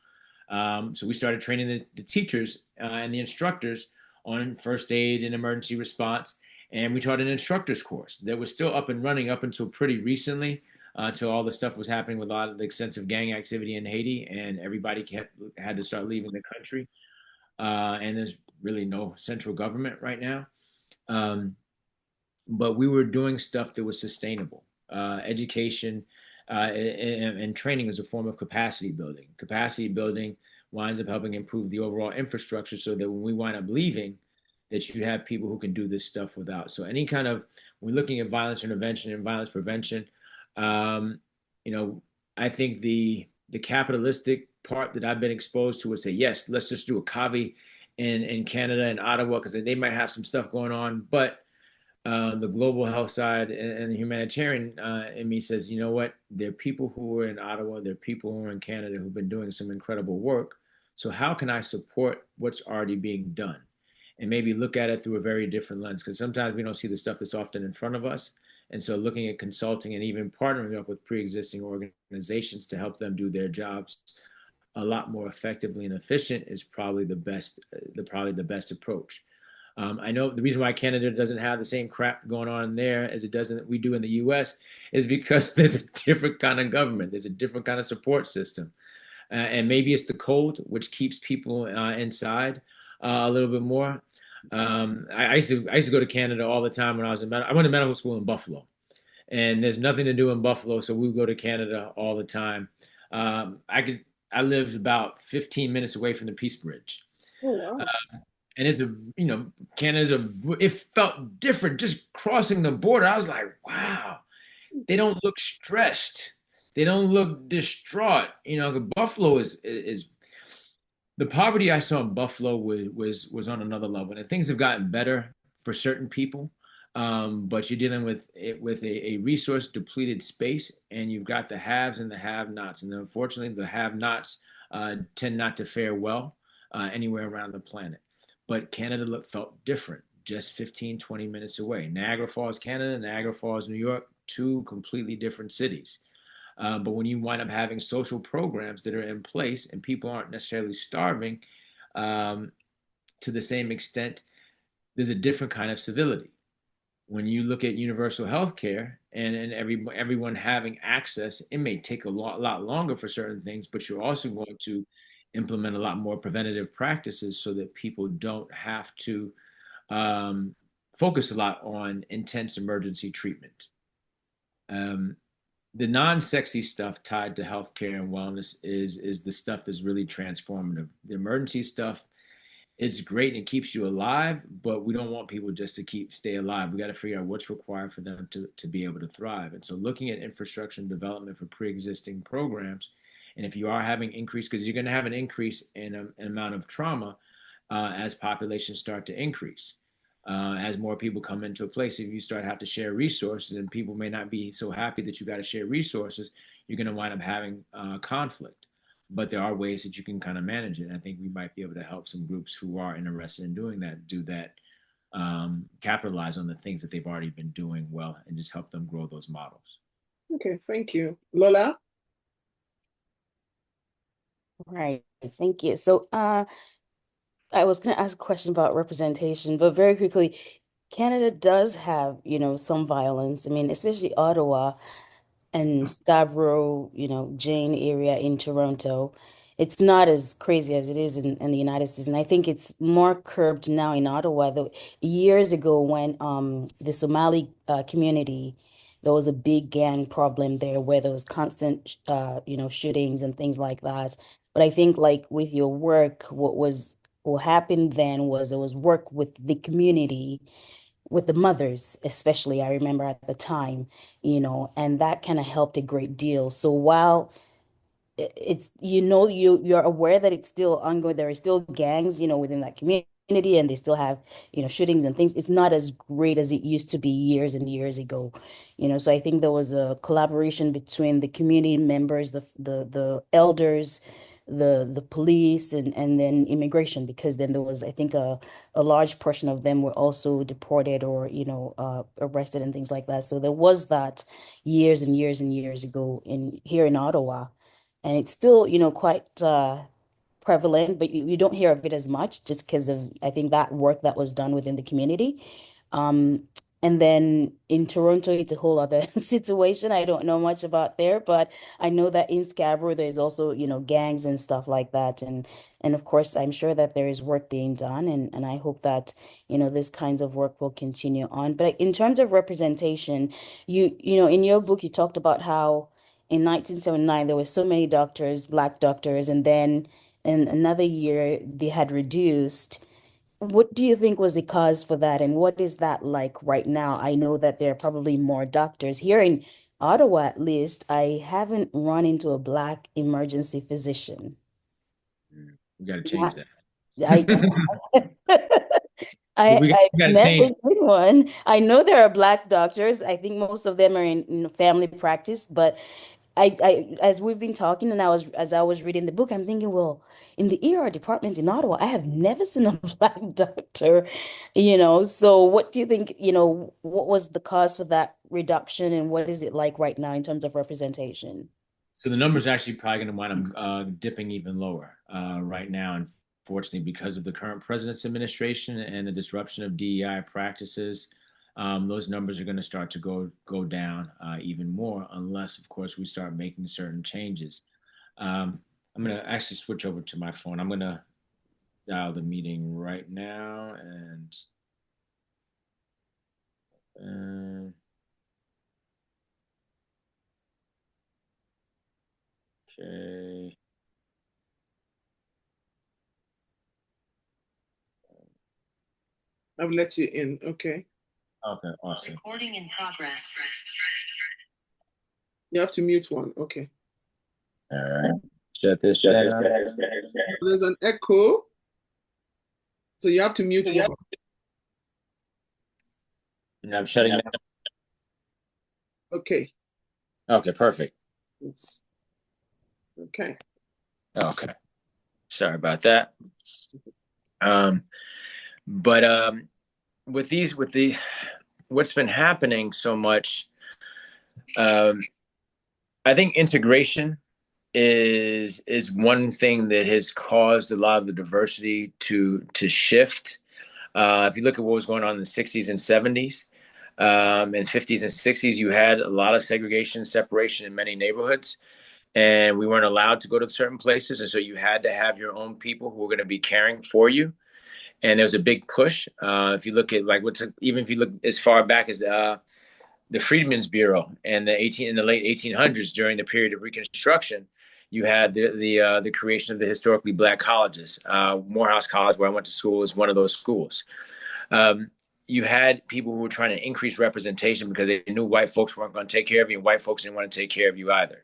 So we started training the teachers and the instructors on first aid and emergency response. And we taught an instructor's course that was still up and running up until pretty recently, until all the stuff was happening with a lot of the extensive gang activity in Haiti, and everybody had to start leaving the country. And there's really no central government right now. Um, but we were doing stuff that was sustainable. Education and training is a form of capacity building. Capacity building winds up helping improve the overall infrastructure so that when we wind up leaving, that you have people who can do this stuff without. So any kind of, when looking at violence intervention and violence prevention, um, you know, I think the capitalistic part that I've been exposed to would say, yes, let's just do a CAVI in Canada and Ottawa because they might have some stuff going on. But the global health side and the humanitarian in me says, you know what? There are people who are in Ottawa, there are people who are in Canada who've been doing some incredible work. So how can I support what's already being done? And maybe look at it through a very different lens, because sometimes we don't see the stuff that's often in front of us. And so looking at consulting and even partnering up with pre-existing organizations to help them do their jobs a lot more effectively and efficient is probably the best approach. I know the reason why Canada doesn't have the same crap going on there as it does we do in the U.S. is because there's a different kind of government. There's a different kind of support system, and maybe it's the cold which keeps people inside a little bit more. I used to go to Canada all the time when I went to medical school in Buffalo, and there's nothing to do in Buffalo, so we would go to Canada all the time. Um, I could I lived about 15 minutes away from the Peace Bridge. Oh, wow. And it's a Canada's it felt different just crossing the border. I was like, wow, they don't look stressed, they don't look distraught. Buffalo is the poverty I saw in Buffalo was on another level, and things have gotten better for certain people. But you're dealing with it with a resource depleted space, and you've got the haves and the have-nots, and unfortunately, the have-nots tend not to fare well anywhere around the planet. But Canada felt different, just 15, 20 minutes away. Niagara Falls, Canada, Niagara Falls, New York, two completely different cities. But when you wind up having social programs that are in place and people aren't necessarily starving um, to the same extent, there's a different kind of civility. When you look at universal health care and everyone having access, it may take a lot longer for certain things, but you're also going to implement a lot more preventative practices so that people don't have to um, focus a lot on intense emergency treatment. Um, the non-sexy stuff tied to healthcare and wellness is the stuff that's really transformative. The emergency stuff, it's great and it keeps you alive, but we don't want people just to stay alive. We got to figure out what's required for them to be able to thrive. And so looking at infrastructure and development for pre-existing programs, and if you are having increase, because you're going to have an increase in an amount of trauma as populations start to increase. As more people come into a place, if you start to have to share resources and people may not be so happy that you got to share resources, you're going to wind up having conflict. But there are ways that you can kind of manage it. And I think we might be able to help some groups who are interested in doing that, do that, capitalize on the things that they've already been doing well and just help them grow those models. Okay, thank you. Lola? Right. Thank you. So, I was going to ask a question about representation, but very quickly, Canada does have, some violence. I mean, especially Ottawa and Scarborough, Jane area in Toronto. It's not as crazy as it is in the United States. And I think it's more curbed now in Ottawa. Though years ago when the Somali community, there was a big gang problem there where there was constant shootings and things like that. But I think like with your work, what happened then was there was work with the community, with the mothers, especially, I remember at the time, and that kind of helped a great deal. So while it's you're aware that it's still ongoing, there are still gangs, within that community, and they still have, shootings and things. It's not as great as it used to be years and years ago. So I think there was a collaboration between the community members, the elders, the police, and then immigration, because then there was, I think, a large portion of them were also deported or arrested and things like that. So there was that years and years and years ago in here in Ottawa, and it's still, quite prevalent, but you don't hear of it as much just because of, I think, that work that was done within the community. Um, and then in Toronto, it's a whole other situation. I don't know much about there, but I know that in Scarborough, there's also, gangs and stuff like that. And of course, I'm sure that there is work being done, and I hope that, this kinds of work will continue on. But in terms of representation, in your book, you talked about how in 1979 there were so many doctors, black doctors, and then in another year they had reduced. What do you think was the cause for that, and what is that like right now? I know that there are probably more doctors here in Ottawa, at least. I haven't run into a black emergency physician. We got to change that. That's I we I've got to met change. with anyone. I know there are Black doctors. I think most of them are in family practice, but as we've been talking and as I was reading the book, I'm thinking, well, in the ER department in Ottawa, I have never seen a Black doctor, So what do you think, what was the cause for that reduction and what is it like right now in terms of representation? So the numbers are actually probably going to wind up dipping even lower right now, unfortunately, because of the current president's administration and the disruption of DEI practices. Those numbers are going to start to go down even more, unless, of course, we start making certain changes. I'm going to actually switch over to my phone. I'm going to dial the meeting right now, and okay. I've let you in. Okay. Okay, awesome. Recording in progress. You have to mute one. Okay. All right. Shut this down. There's an echo. So you have to mute one. And I'm shutting down. Okay. Okay, perfect. Oops. Okay. Okay. Sorry about that. But with what's been happening so much, I think integration is one thing that has caused a lot of the diversity to shift. If you look at what was going on in the 60s and 70s, and 50s and 60s, you had a lot of segregation, separation in many neighborhoods, and we weren't allowed to go to certain places, and so you had to have your own people who were going to be caring for you. And there was a big push. If you look at even if you look as far back as the Freedmen's Bureau and in the late 1800s, during the period of Reconstruction, you had the creation of the historically Black colleges. Morehouse College, where I went to school, is one of those schools. You had people who were trying to increase representation because they knew white folks weren't going to take care of you, and white folks didn't want to take care of you either.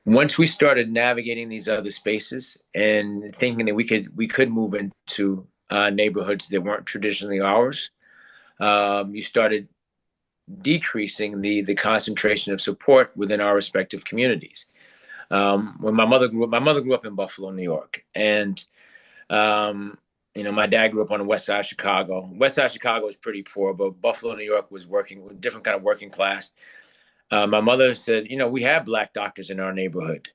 Once we started navigating these other spaces and thinking that we could move into neighborhoods that weren't traditionally ours, you started decreasing the concentration of support within our respective communities. When my mother grew up in Buffalo, New York, and my dad grew up on the west side of Chicago. West side of Chicago was pretty poor, but Buffalo, New York was different kind of working class. My mother said, we had Black doctors in our neighborhood.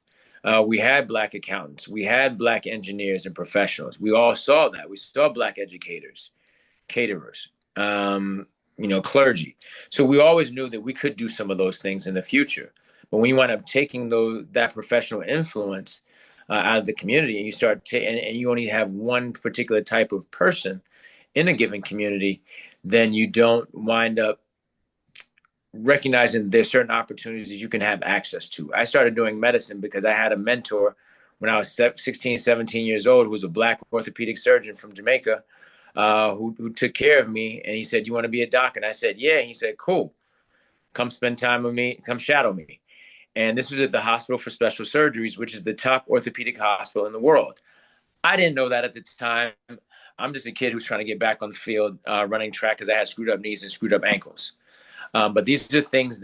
We had Black accountants. We had Black engineers and professionals. We all saw that. We saw Black educators, caterers, clergy. So we always knew that we could do some of those things in the future. But when you wind up taking that professional influence out of the community, and you and you only have one particular type of person in a given community, then you don't wind up recognizing there's certain opportunities you can have access to. I started doing medicine because I had a mentor when I was 16, 17 years old, who was a Black orthopedic surgeon from Jamaica, who took care of me. And he said, "You want to be a doc?" And I said, "Yeah." And he said, "Cool. Come spend time with me. Come shadow me." And this was at the Hospital for Special Surgeries, which is the top orthopedic hospital in the world. I didn't know that at the time. I'm just a kid who's trying to get back on the field running track because I had screwed up knees and screwed up ankles. But these are things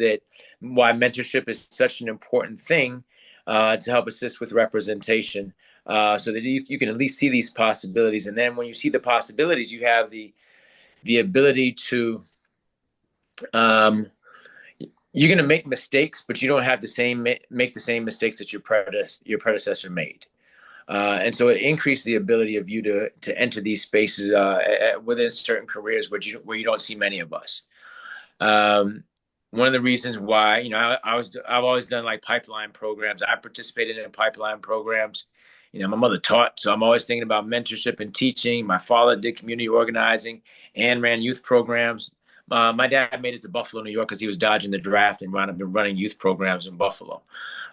why mentorship is such an important thing to help assist with representation, so that you can at least see these possibilities. And then when you see the possibilities, you have the ability to, you're going to make mistakes, but you don't have make the same mistakes that your predecessor made. And so it increased the ability of you to enter these spaces within certain careers where you don't see many of us. One of the reasons why, I've always done like pipeline programs. I participated in pipeline programs. My mother taught, so I'm always thinking about mentorship and teaching. My father did community organizing and ran youth programs. My dad made it to Buffalo, New York, because he was dodging the draft and wound up running youth programs in Buffalo.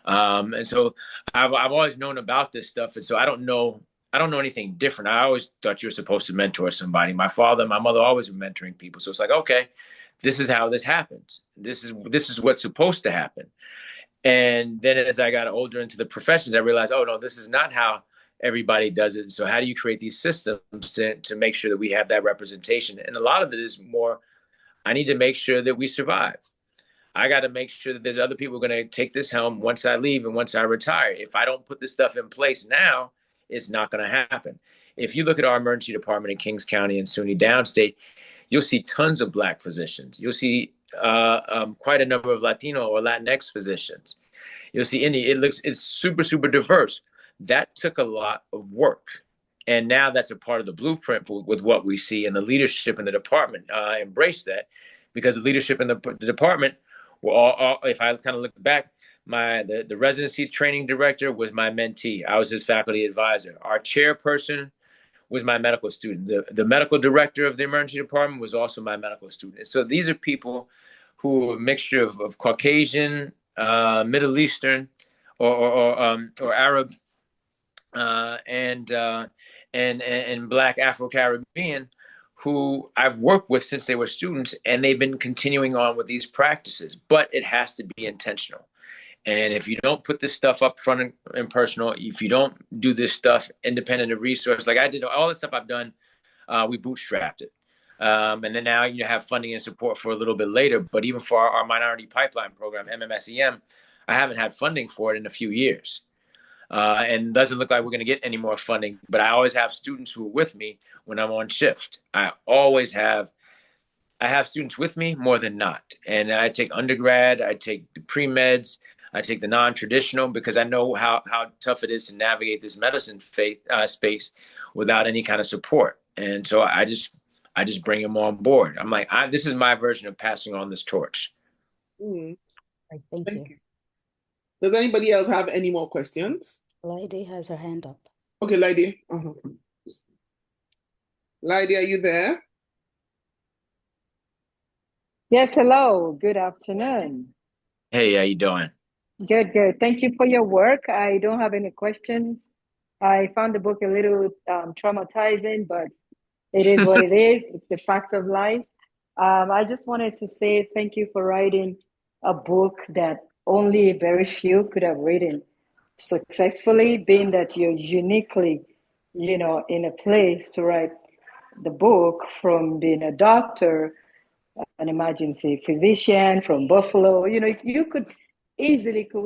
And so I've always known about this stuff, and so I don't know anything different. I always thought you were supposed to mentor somebody. My father and my mother always were mentoring people, so it's like, okay, this is how this happens. This is what's supposed to happen. And then as I got older into the professions, I realized, oh no, this is not how everybody does it. So how do you create these systems to make sure that we have that representation? And a lot of it is more, I need to make sure that we survive. I got to make sure that there's other people going to take this helm once I leave and once I retire. If I don't put this stuff in place now, it's not going to happen. If you look at our emergency department in Kings County and SUNY Downstate, you'll see tons of Black physicians. You'll see quite a number of Latino or Latinx physicians. You'll see Indian. It's super, super diverse. That took a lot of work. And now that's a part of the blueprint with what we see, and the leadership in the department embrace that, because the leadership in the department were all, if I kind of look back, the residency training director was my mentee. I was his faculty advisor. Our chairperson was my medical student. The medical director of the emergency department was also my medical student. So these are people who are a mixture of Caucasian, Middle Eastern, or Arab, and Black Afro-Caribbean, who I've worked with since they were students, and they've been continuing on with these practices. But it has to be intentional. And if you don't put this stuff up front and personal, if you don't do this stuff independent of resource, like I did, all the stuff I've done, we bootstrapped it. And then now you have funding and support for a little bit later. But even for our minority pipeline program, MMSEM, I haven't had funding for it in a few years. And doesn't look like we're going to get any more funding. But I always have students who are with me when I'm on shift. I have students with me more than not. And I take undergrad, I take the pre-meds, I take the non-traditional, because I know how tough it is to navigate this medicine space without any kind of support. And so I just bring them on board. I'm like, this is my version of passing on this torch. Mm. Thank you. Does anybody else have any more questions? Lydie has her hand up. Okay, Lydie. Lydie, are you there? Yes, hello. Good afternoon. Hey, how you doing? Good, good. Thank you for your work. I don't have any questions. I found the book a little traumatizing, but it is what it is. It's the facts of life. I just wanted to say thank you for writing a book that only very few could have written successfully, being that you're uniquely, in a place to write the book, from being a doctor, an emergency physician from Buffalo. You could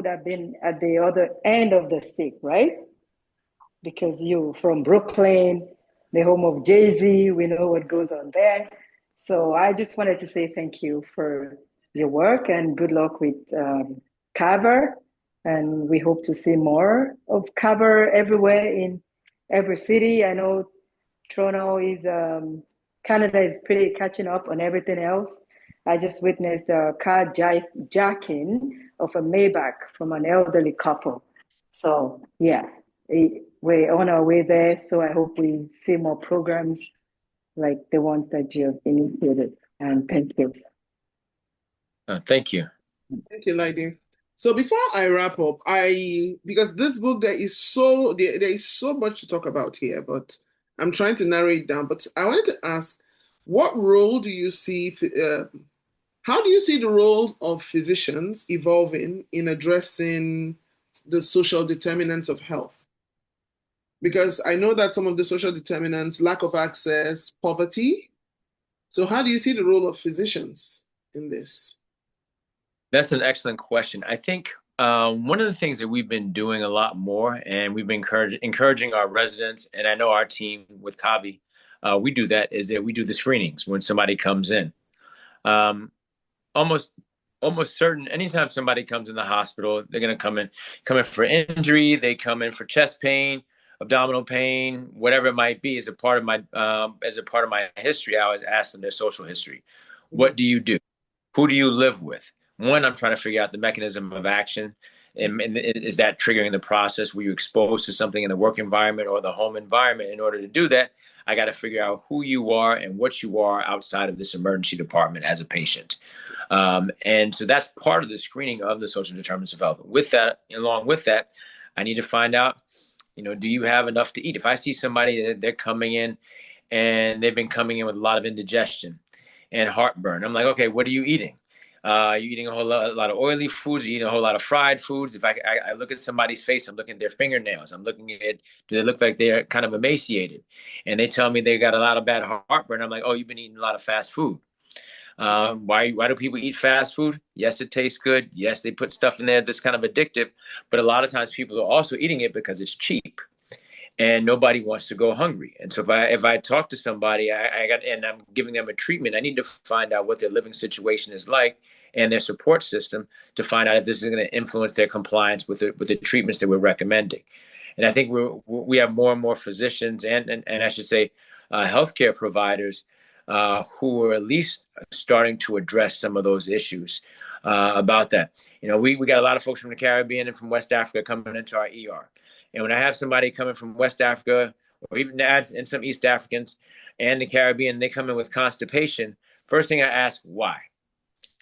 have been at the other end of the stick, right? Because you from Brooklyn, the home of Jay-Z, we know what goes on there. So I just wanted to say thank you for your work, and good luck with Cover. And we hope to see more of Cover everywhere in every city. I know Toronto is, Canada is pretty catching up on everything else. I just witnessed a car jacking of a Maybach from an elderly couple. So yeah, we're on our way there. So I hope we see more programs like the ones that you have initiated. And thank you. Thank you. Thank you, Lydie. So before I wrap up, because this book there is so much to talk about here, but I'm trying to narrow it down. But I wanted to ask, what role do you see? How do you see the roles of physicians evolving in addressing the social determinants of health? Because I know that some of the social determinants, lack of access, poverty. So how do you see the role of physicians in this? That's an excellent question. I think one of the things that we've been doing a lot more, and we've been encouraging our residents, and I know our team with Kavi, we do that, is that we do the screenings when somebody comes in. Almost certain, anytime somebody comes in the hospital, they're going to come in for injury, they come in for chest pain, abdominal pain, whatever it might be. As a part of my history, I always ask them their social history. What do you do? Who do you live with? One, I'm trying to figure out the mechanism of action. And is that triggering the process? Were you exposed to something in the work environment or the home environment? In order to do that, I got to figure out who you are and what you are outside of this emergency department as a patient. And so that's part of the screening of the social determinants of health. Along with that, I need to find out, do you have enough to eat? If I see somebody that they're coming in and they've been coming in with a lot of indigestion and heartburn, I'm like, okay, what are you eating? You're eating a lot of oily foods. You're eating a whole lot of fried foods. If I look at somebody's face, I'm looking at their fingernails. I'm looking at, do they look like they're kind of emaciated? And they tell me they got a lot of bad heartburn. I'm like, oh, you've been eating a lot of fast food. Why do people eat fast food? Yes, it tastes good. Yes, they put stuff in there that's kind of addictive, but a lot of times people are also eating it because it's cheap and nobody wants to go hungry. And so if I talk to somebody, and I'm giving them a treatment, I need to find out what their living situation is like and their support system to find out if this is going to influence their compliance with the treatments that we're recommending. And I think we have more and more physicians and I should say healthcare providers who are at least starting to address some of those issues about that. We got a lot of folks from the Caribbean and from West Africa coming into our ER. And when I have somebody coming from West Africa or even and some East Africans and the Caribbean, they come in with constipation. First thing I ask, why?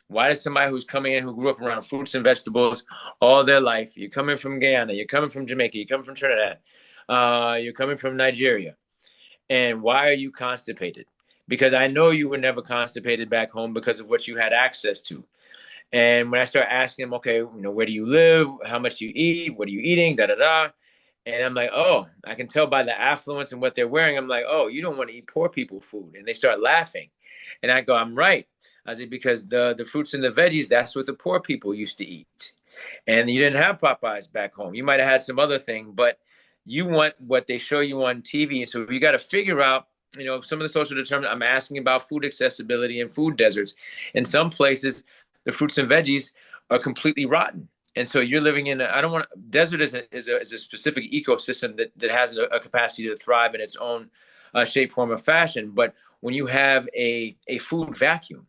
Why does somebody who's coming in who grew up around fruits and vegetables all their life, you're coming from Guyana, you're coming from Jamaica, you're coming from Trinidad, you're coming from Nigeria, and why are you constipated? Because I know you were never constipated back home because of what you had access to. And when I start asking them, okay, where do you live? How much do you eat? What are you eating? Da da da. And I'm like, oh, I can tell by the affluence and what they're wearing. I'm like, oh, you don't want to eat poor people food. And they start laughing. And I go, I'm right. I said, because the fruits and the veggies, that's what the poor people used to eat. And you didn't have Popeyes back home. You might have had some other thing, but you want what they show you on TV. And so you got to figure out, some of the social determinants. I'm asking about food accessibility and food deserts. In some places, the fruits and veggies are completely rotten. And so you're living in I don't want desert is a specific ecosystem that has a capacity to thrive in its own shape, form, or fashion. But when you have a food vacuum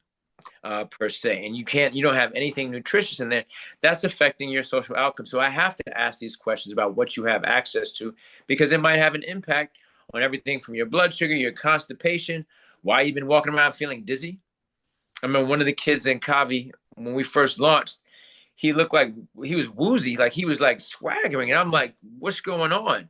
per se, and you don't have anything nutritious in there, that's affecting your social outcome. So I have to ask these questions about what you have access to because it might have an impact on everything from your blood sugar, your constipation, why you've been walking around feeling dizzy. I remember one of the kids in Kavi when we first launched, he looked like he was woozy, like he was like swaggering. And I'm like, what's going on?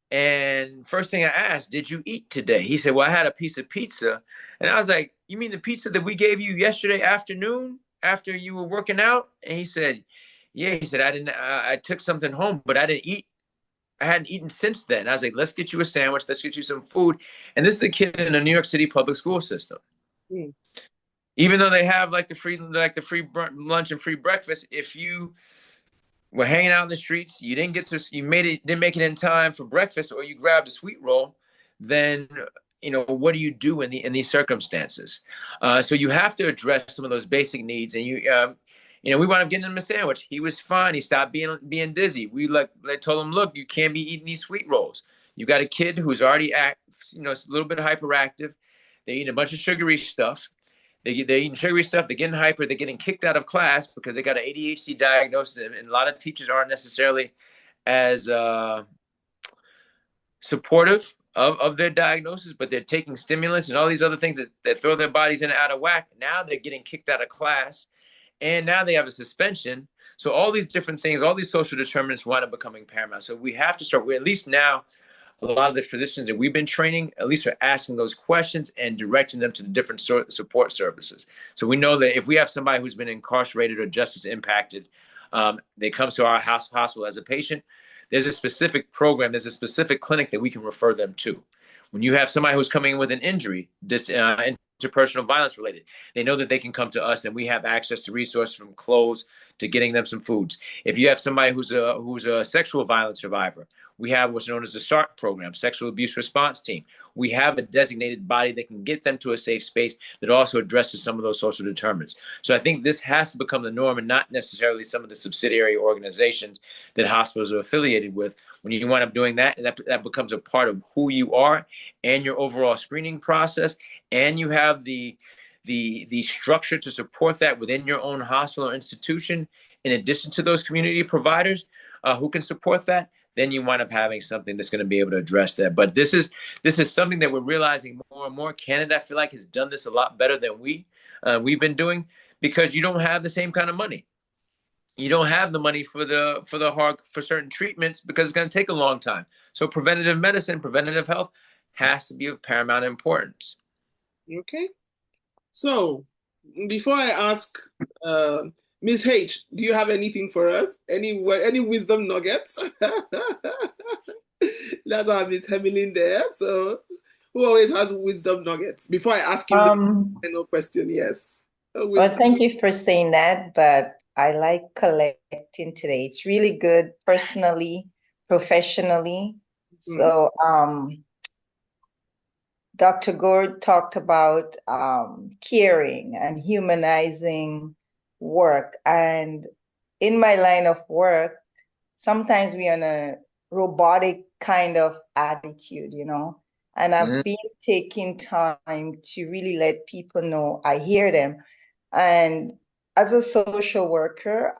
And first thing I asked, did you eat today? He said, well, I had a piece of pizza. And I was like, you mean the pizza that we gave you yesterday afternoon after you were working out? And he said, yeah. He said, I took something home, but I didn't eat. I hadn't eaten since then. I was like, let's get you a sandwich. Let's get you some food. And this is a kid in a New York City public school system. Mm. Even though they have like the free lunch and free breakfast, if you were hanging out in the streets, didn't make it in time for breakfast, or you grabbed a sweet roll, then what do you do in these circumstances? So you have to address some of those basic needs, and we wound up getting him a sandwich. He was fine. He stopped being dizzy. I told him, look, you can't be eating these sweet rolls. You got a kid who's already a little bit hyperactive. They eat a bunch of sugary stuff. They're eating sugary stuff. They're getting hyper. They're getting kicked out of class because they got an ADHD diagnosis. And a lot of teachers aren't necessarily as supportive of their diagnosis, but they're taking stimulants and all these other things that throw their bodies in and out of whack. Now they're getting kicked out of class. And now they have a suspension. So all these different things, all these social determinants wind up becoming paramount. So we have to start, at least now, a lot of the physicians that we've been training, at least are asking those questions and directing them to the different support services. So we know that if we have somebody who's been incarcerated or justice impacted, they come to our hospital as a patient, there's a specific program, there's a specific clinic that we can refer them to. When you have somebody who's coming in with an injury, interpersonal violence related, they know that they can come to us and we have access to resources from clothes to getting them some foods. If you have somebody who's a sexual violence survivor, we have what's known as the SART program, Sexual Abuse Response Team. We have a designated body that can get them to a safe space that also addresses some of those social determinants. So I think this has to become the norm and not necessarily some of the subsidiary organizations that hospitals are affiliated with. When you wind up doing that, that becomes a part of who you are and your overall screening process, and you have the structure to support that within your own hospital or institution, in addition to those community providers who can support that, then you wind up having something that's going to be able to address that. But this is something that we're realizing more and more. Canada, I feel like, has done this a lot better than we've been doing, because you don't have the same kind of money. You don't have the money for certain treatments because it's going to take a long time. So preventative medicine, preventative health has to be of paramount importance. Okay. So Before I ask uh, Miss H, do you have anything for us? Any wisdom nuggets? That's our Miss Hemilin there. So, who always has wisdom nuggets? Before I ask you the Um, final question, yes. well, thank you for saying that, but I like collecting today. It's really good personally, professionally. Mm, So, Dr. Gore talked about caring and humanizing work. And in my line of work, sometimes we're on a robotic kind of attitude, you know. And I've Mhm. been taking time to really let people know I hear them. And as a social worker,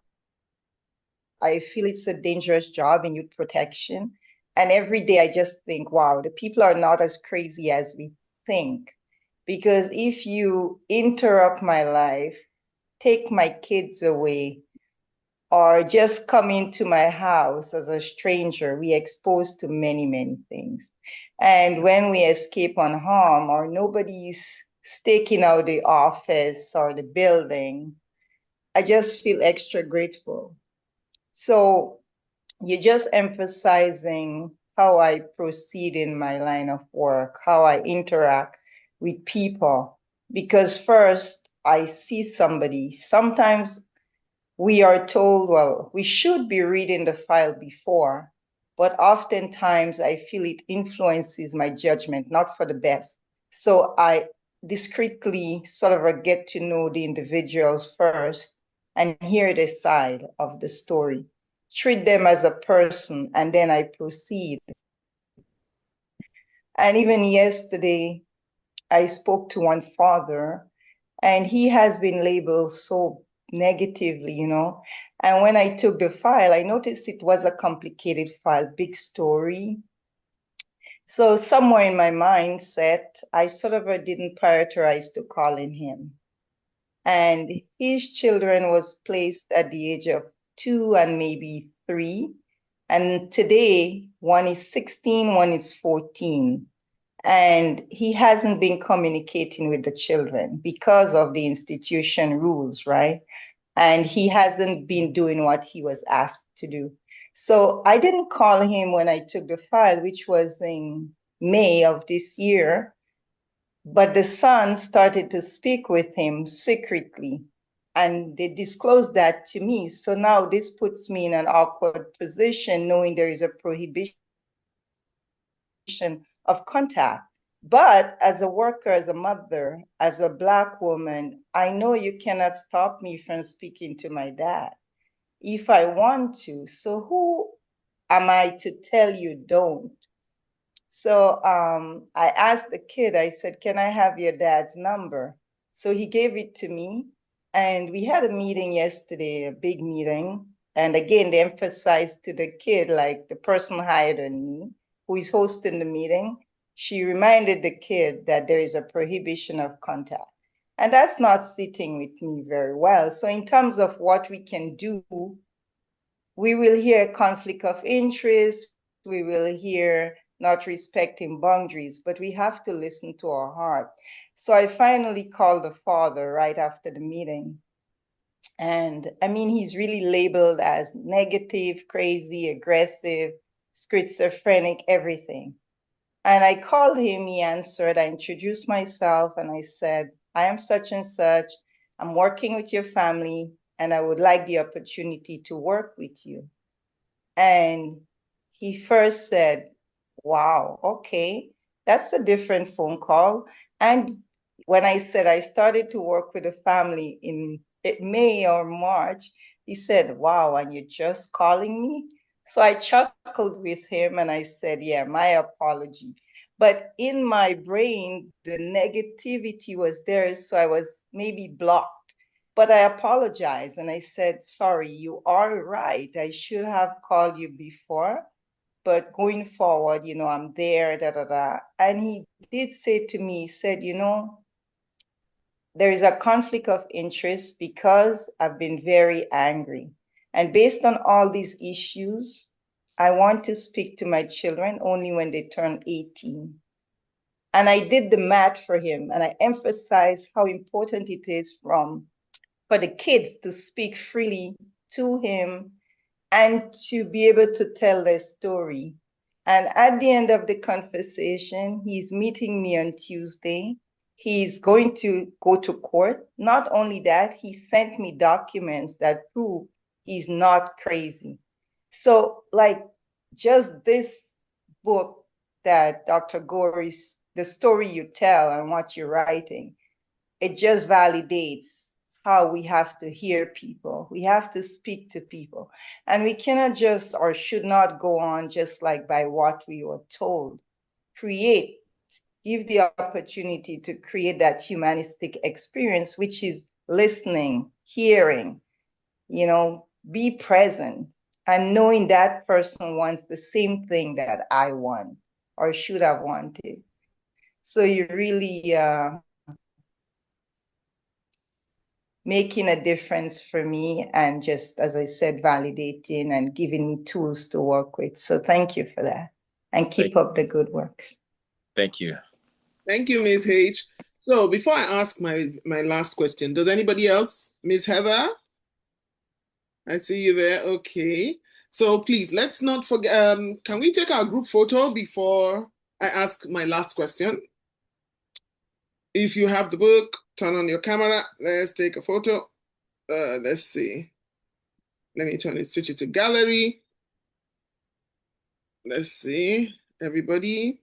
I feel it's a dangerous job in youth protection. And every day I just think, wow, the people are not as crazy as we think. Because if you interrupt my life, take my kids away, or just come into my house as a stranger, we exposed to many, many things. And when we escape unharmed or nobody's staking out the office or the building, I just feel extra grateful. So you're just emphasizing how I proceed in my line of work, how I interact with people. Because first, I see somebody. Sometimes we are told, well, we should be reading the file before, but oftentimes I feel it influences my judgment, not for the best. So I discreetly sort of get to know the individuals first and hear their side of the story, treat them as a person, and then I proceed. And even yesterday, I spoke to one father, and he has been labeled so negatively, you know. And when I took the file, I noticed it was a complicated file, big story. So somewhere in my mindset, I sort of didn't prioritize to calling him. And his children was placed at the age of 2 and maybe 3. And today, one is 16, one is 14. And he hasn't been communicating with the children because of the institution rules, right? And he hasn't been doing what he was asked to do. So I didn't call him when I took the file, which was in May of this year, but the son started to speak with him secretly. And they disclosed that to me. So now this puts me in an awkward position, knowing there is a prohibition of contact. But as a worker, as a mother, as a Black woman, I know you cannot stop me from speaking to my dad if I want to. So who am I to tell you don't? So I asked the kid, I said, can I have your dad's number? So he gave it to me. And we had a meeting yesterday, a big meeting. And again, they emphasized to the kid, like the person higher than me, who is hosting the meeting, she reminded the kid that there is a prohibition of contact. And that's not sitting with me very well. So in terms of what we can do, we will hear conflict of interest, we will hear not respecting boundaries, but we have to listen to our heart. So I finally called the father right after the meeting. And I mean, he's really labeled as negative, crazy, aggressive, schizophrenic, everything. And I called him, he answered, I introduced myself, and I said, I am such and such. I'm working with your family, and I would like the opportunity to work with you. And he first said, wow, okay, that's a different phone call. And when I said I started to work with a family in May or March, he said, wow, and you're just calling me? So I chuckled with him and I said, yeah, my apology. But in my brain, the negativity was there, so I was maybe blocked. But I apologized and I said, sorry, you are right. I should have called you before, but going forward, you know, I'm there, da da da. And he did say to me, he said, you know, there is a conflict of interest because I've been very angry. And based on all these issues, I want to speak to my children only when they turn 18. And I did the math for him, and I emphasized how important it is for the kids to speak freely to him and to be able to tell their story. And at the end of the conversation, he's meeting me on Tuesday. He's going to go to court. Not only that, he sent me documents that prove he's not crazy. So, like, just this book that Dr. Gore is, the story you tell and what you're writing, it just validates how we have to hear people. We have to speak to people. And we cannot just or should not go on just like by what we were told. Create, give the opportunity to create that humanistic experience, which is listening, hearing, be present and knowing that person wants the same thing that I want or should have wanted. So you really making a difference for me and just, as I said, validating and giving me tools to work with. So thank you for that and keep up the good work. Thank you. Thank you, Ms. H. So before I ask my last question, does anybody else? Ms. Heather? I see you there. Okay. So please, let's not forget, can we take our group photo before I ask my last question? If you have the book, turn on your camera. Let's take a photo. Let's see. Let me switch it to gallery. Let's see. Everybody.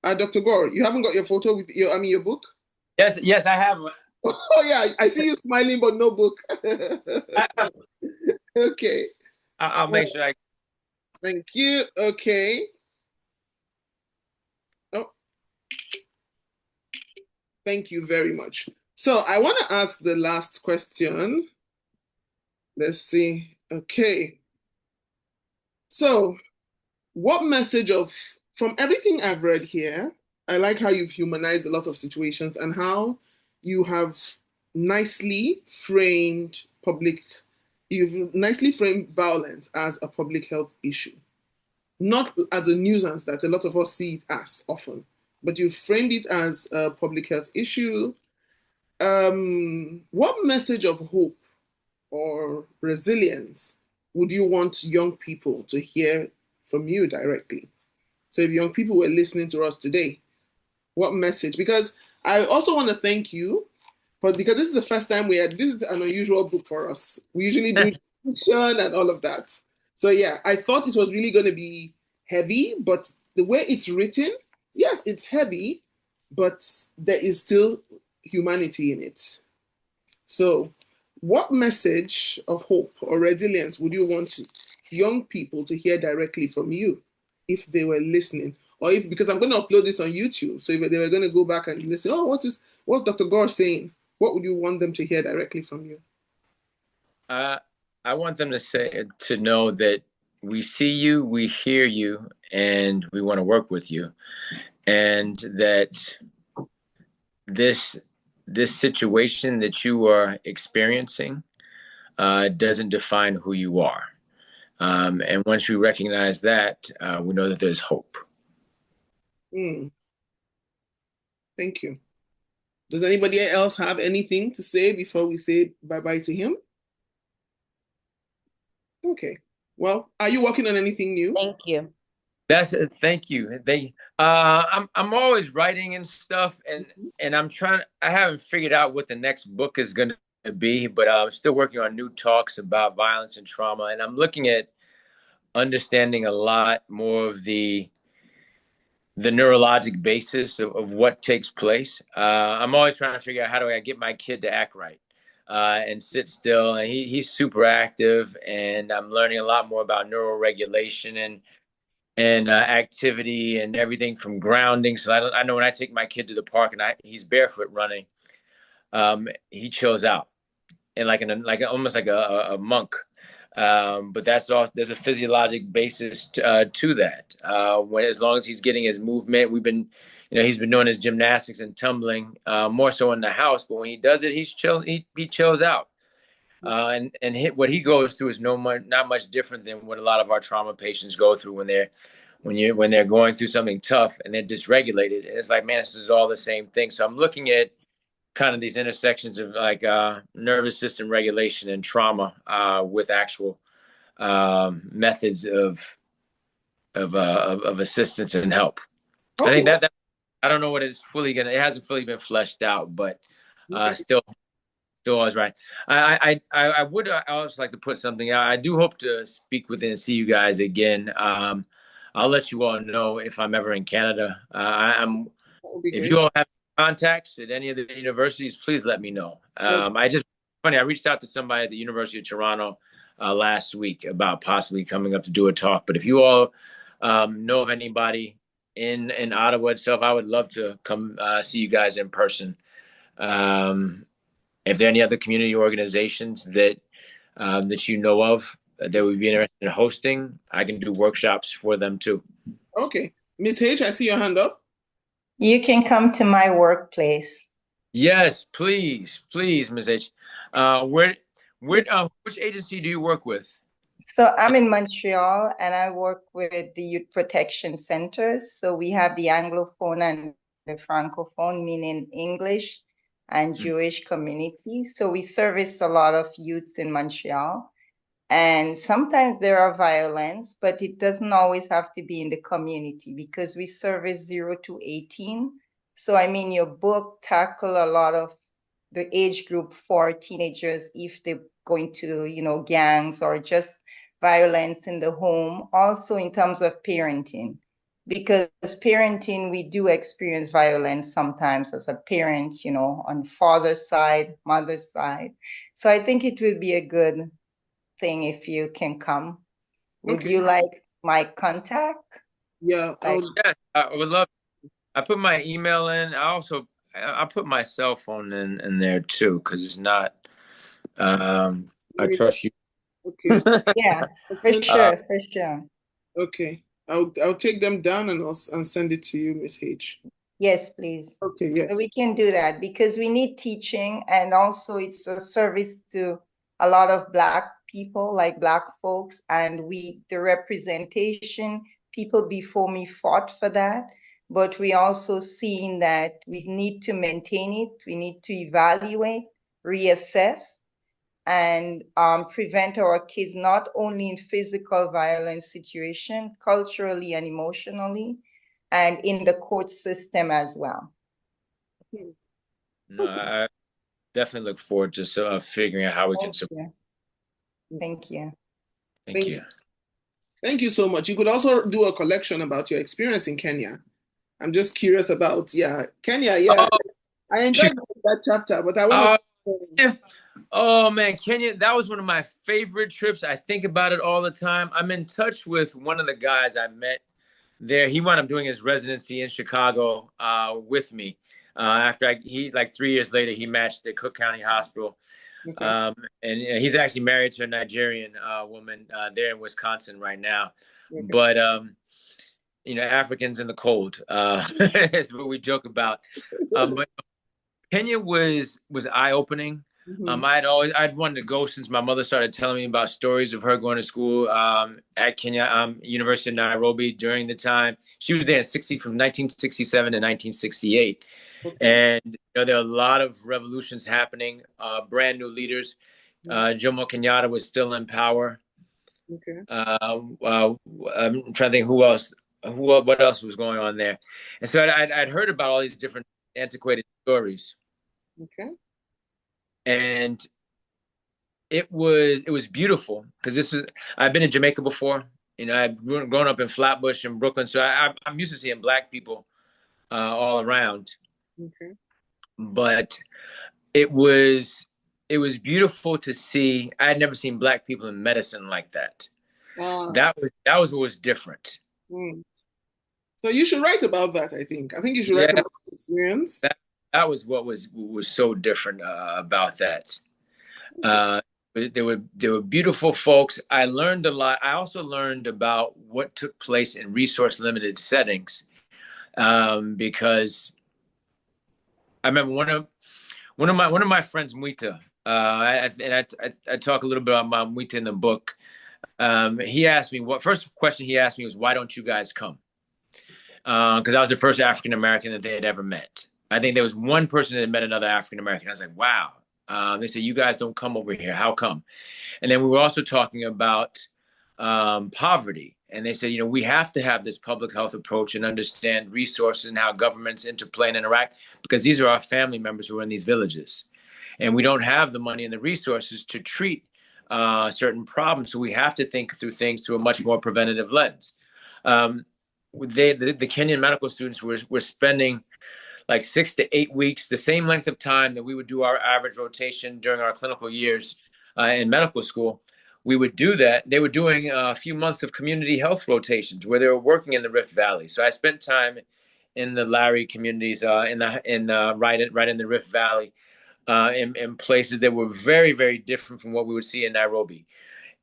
Dr. Gore, you haven't got your photo with your book? Yes, I have. Oh yeah, I see you smiling, but no book. Okay. I'll make sure I. Thank you. Okay. Oh, thank you very much. So I want to ask the last question. Let's see. Okay. So, what message from everything I've read here, I like how you've humanized a lot of situations and how you have nicely framed violence as a public health issue, not as a nuisance that a lot of us see it as often, but you framed it as a public health issue. What message of hope or resilience would you want young people to hear from you directly? So if young people were listening to us today, what message? Because I also want to thank you because this is the first time this is an unusual book for us. We usually do fiction and all of that. So yeah, I thought it was really going to be heavy, but the way it's written, yes, it's heavy, but there is still humanity in it. So what message of hope or resilience would you want young people to hear directly from you if they were listening? Or because I'm going to upload this on YouTube, so if they were going to go back and listen, what's Dr. Gore saying? What would you want them to hear directly from you? I want them to know that we see you, we hear you, and we want to work with you, and that this situation that you are experiencing doesn't define who you are. And once we recognize that, we know that there's hope. Thank you. Does anybody else have anything to say before we say bye-bye to him? Okay. Well, are you working on anything new? Thank you. Thank you. I'm always writing and stuff, and I haven't figured out what the next book is going to be, but I'm still working on new talks about violence and trauma, and I'm looking at understanding a lot more of the neurologic basis of what takes place. I'm always trying to figure out how do I get my kid to act right and sit still, and he's super active, and I'm learning a lot more about neuroregulation and activity and everything from grounding. So I know when I take my kid to the park and he's barefoot running, he chills out and almost like a monk. But that's all. There's a physiologic basis to that. As long as he's getting his movement, he's been doing his gymnastics and tumbling more so in the house. But when he does it, he's chill. He chills out. What he goes through is not much different than what a lot of our trauma patients go through when when they're going through something tough and they're dysregulated. And it's like, man, this is all the same thing. So I'm looking at kind of these intersections of like nervous system regulation and trauma with actual methods of assistance and help. I Okay. think that I don't know what it's fully gonna. It hasn't fully been fleshed out, but Okay. still always right. I would also like to put something out. I do hope to speak with and see you guys again. I'll let you all know if I'm ever in Canada. I'm That would be If great. you all have contacts at any of the universities, please let me know. Okay. I reached out to somebody at the University of Toronto last week about possibly coming up to do a talk. But if you all know of anybody in Ottawa itself, I would love to come see you guys in person. Um, if there are any other community organizations that you know of that would be interested in hosting, I can do workshops for them too. Okay. Miss H, I see your hand up. You can come to my workplace. Yes, please, please, Ms. H. Which agency do you work with? So I'm in Montreal and I work with the Youth Protection Centers. So we have the Anglophone and the Francophone, meaning English and Mm. Jewish community. So we service a lot of youths in Montreal. And sometimes there are violence, but it doesn't always have to be in the community because we service 0 to 18. So I mean, your book tackle a lot of the age group for teenagers if they're going to, gangs or just violence in the home. Also in terms of parenting, because parenting, we do experience violence sometimes as a parent, on father's side, mother's side. So I think it would be a good thing if you can come. Would Okay. you like my contact? Yeah, I Like, would. Yes, I would love. I put my email in. I put my cell phone in there too because it's not. I trust you. Okay. yeah, I'll for send, Uh, sure, for sure. okay. I'll take them down and send it to you, Miss H. Yes, please. Okay, So yes. we can do that because we need teaching and also it's a service to a lot of Black people, like Black folks, and the representation, people before me fought for that, but we also seeing that we need to maintain it, we need to evaluate, reassess, and prevent our kids not only in physical violence situation, culturally and emotionally, and in the court system as well. no, I definitely look forward to figuring out how we can Thank support. you. Thank you. Thank Thank you. you. Thank you so much. You could also do a collection about your experience in Kenya. I'm just curious about, yeah, Kenya. Yeah, Oh, I enjoyed that chapter, but I want oh, to. yeah. Oh man, Kenya, that was one of my favorite trips. I think about it all the time. I'm in touch with one of the guys I met there. He wound up doing his residency in Chicago with me. After he like 3 years later, he matched at Cook County Hospital. Okay. Um, and he's actually married to a Nigerian woman there in Wisconsin right now. Okay. But Africans in the cold is what we joke about. But Kenya was eye opening. Mm-hmm. I'd wanted to go since my mother started telling me about stories of her going to school at Kenya University of Nairobi during the time she was there in 60 from 1967 to 1968, Okay. and there are a lot of revolutions happening, brand new leaders. Jomo Kenyatta was still in power. Okay. I'm trying to think who else, what else was going on there, and so I'd heard about all these different antiquated stories, Okay. and it was beautiful because I've been in Jamaica before. I've grown up in Flatbush and Brooklyn, so I'm used to seeing Black people all around. Okay. But it was it was beautiful to see. I had never seen Black people in medicine like that. Uh, That was what was different. mm. So you should write about that, I think. I think you should write Yeah, about the experience. that was what was so different about that. Uh, there were beautiful folks. I learned a lot. I also learned about what took place in resource limited settings because I remember one of my friends Muita, and I talk a little bit about Muita in the book. He asked me first question he asked me was, why don't you guys come? Because I was the first African American that they had ever met. I think there was one person that had met another African American. I was like, wow. They said, you guys don't come over here. How come? And then we were also talking about poverty. And they said, we have to have this public health approach and understand resources and how governments interplay and interact, because these are our family members who are in these villages. And we don't have the money and the resources to treat certain problems. So we have to think through things through a much more preventative lens. The Kenyan medical students were spending like 6 to 8 weeks, the same length of time that we would do our average rotation during our clinical years in medical school. We would do that. They were doing a few months of community health rotations where they were working in the Rift Valley. So I spent time in the Larry communities right in the Rift Valley, in places that were very, very different from what we would see in Nairobi.